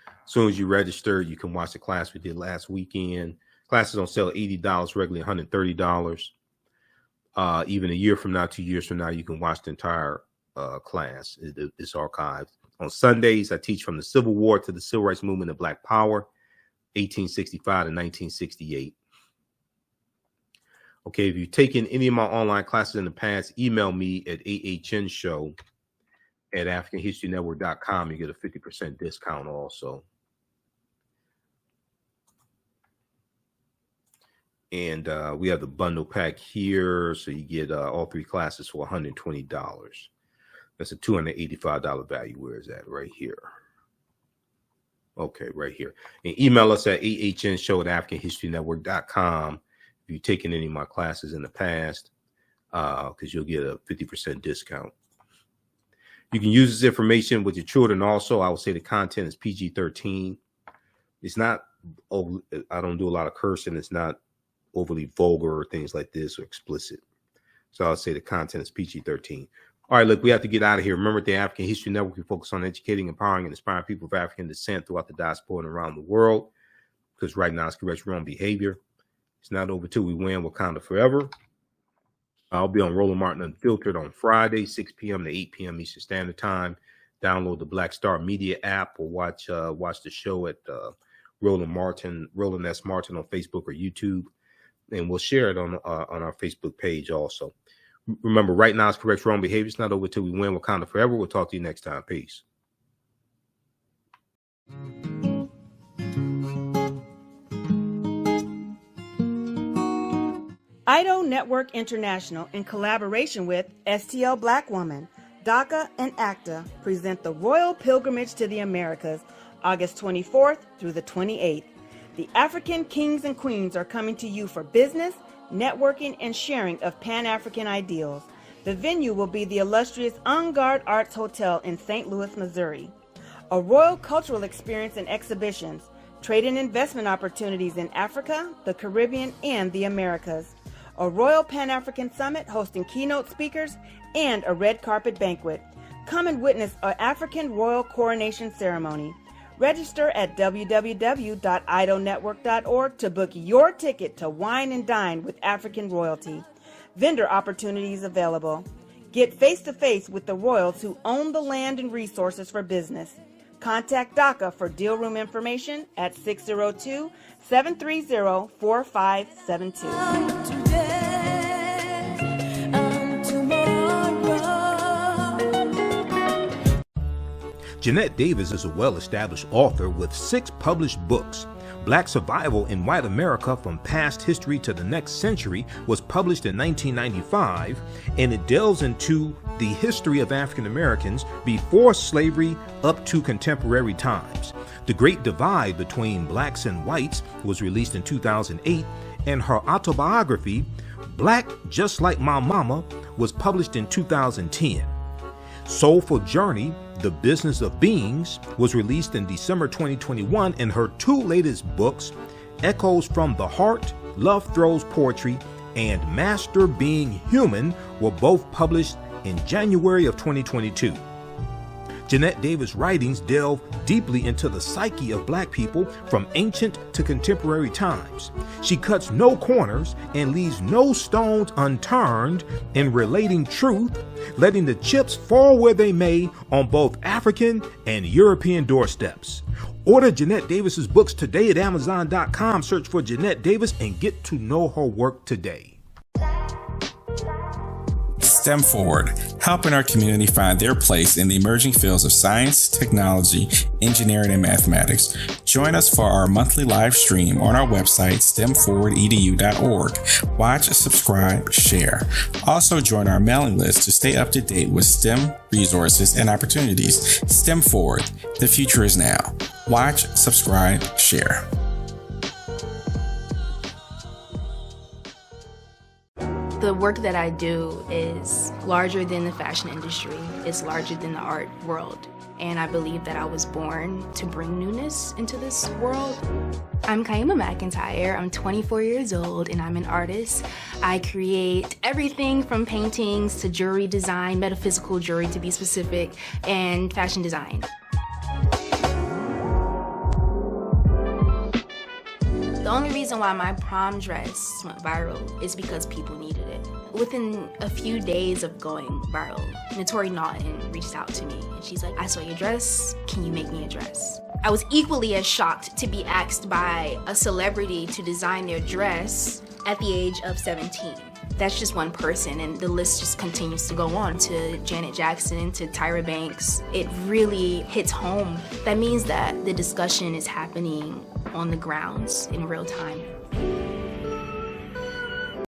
As soon as you register, you can watch the class we did last weekend. Classes on sale at $80, regularly $130. Even a year from now, 2 years from now, you can watch the entire class. It's archived. On Sundays, I teach from the Civil War to the Civil Rights Movement of Black Power, 1865 to 1968. Okay, if you've taken any of my online classes in the past, email me at AHNShow@AfricanHistoryNetwork.com. You get a 50% discount also. And we have the bundle pack here. So you get all three classes for $120. That's a $285 value. Where is that? Right here. Okay, right here. And email us at AHNShow@AfricanHistoryNetwork.com if you've taken any of my classes in the past, because you'll get a 50% discount. You can use this information with your children also. I would say the content is PG-13. It's not, I don't do a lot of cursing. It's not overly vulgar or things like this or explicit. So I'll say the content is PG-13. All right, look, we have to get out of here. Remember, at the African History Network, we focus on educating, empowering, and inspiring people of African descent throughout the diaspora and around the world. Because right now, it's correct wrong behavior. It's not over till we win Wakanda forever. I'll be on Roland Martin Unfiltered on Friday, 6 p.m. to 8 p.m. Eastern Standard Time. Download the Black Star Media app or watch the show at Roland S. Martin on Facebook or YouTube. And we'll share it on our Facebook page also. Remember, right now, it's correct wrong behavior. It's not over till we win Wakanda forever. We'll talk to you next time. Peace. IDO Network International, in collaboration with STL Black Woman, DACA, and ACTA, present the Royal Pilgrimage to the Americas, August 24th through the 28th. The African kings and queens are coming to you for business, networking, and sharing of Pan-African ideals. The venue will be the illustrious En Garde Arts Hotel in St. Louis, Missouri. A royal cultural experience and exhibitions, trade and investment opportunities in Africa, the Caribbean, and the Americas. A Royal Pan-African Summit hosting keynote speakers, and a red carpet banquet. Come and witness an African royal coronation ceremony. Register at www.idonetwork.org to book your ticket to wine and dine with African royalty. Vendor opportunities available. Get face-to-face with the royals who own the land and resources for business. Contact DACA for deal room information at 602-730-4572. Jeanette Davis is a well-established author with 6 published books. Black Survival in White America from Past History to the Next Century was published in 1995, and it delves into the history of African Americans before slavery up to contemporary times. The Great Divide Between Blacks and Whites was released in 2008, and her autobiography, Black Just Like My Mama, was published in 2010. Soulful Journey, The Business of Beings, was released in December 2021, and her 2 latest books, Echoes from the Heart, Love Throws Poetry, and Master Being Human, were both published in January of 2022. Jeanette Davis' writings delve deeply into the psyche of Black people from ancient to contemporary times. She cuts no corners and leaves no stones unturned in relating truth, letting the chips fall where they may on both African and European doorsteps. Order Jeanette Davis's books today at Amazon.com. Search for Jeanette Davis and get to know her work today. STEM Forward, helping our community find their place in the emerging fields of science, technology, engineering, and mathematics. Join us for our monthly live stream on our website, stemforwardedu.org. Watch, subscribe, share. Also join our mailing list to stay up to date with STEM resources and opportunities. STEM Forward, the future is now. Watch, subscribe, share. The work that I do is larger than the fashion industry. It's larger than the art world. And I believe that I was born to bring newness into this world. I'm Kaima McIntyre. I'm 24 years old and I'm an artist. I create everything from paintings to jewelry design, metaphysical jewelry to be specific, and fashion design. The only reason why my prom dress went viral is because people needed it. Within a few days of going viral, Notori Naughton reached out to me and she's like, I saw your dress, can you make me a dress? I was equally as shocked to be asked by a celebrity to design their dress at the age of 17. That's just one person, and the list just continues to go on, to Janet Jackson, to Tyra Banks. It really hits home. That means that the discussion is happening on the grounds in real time.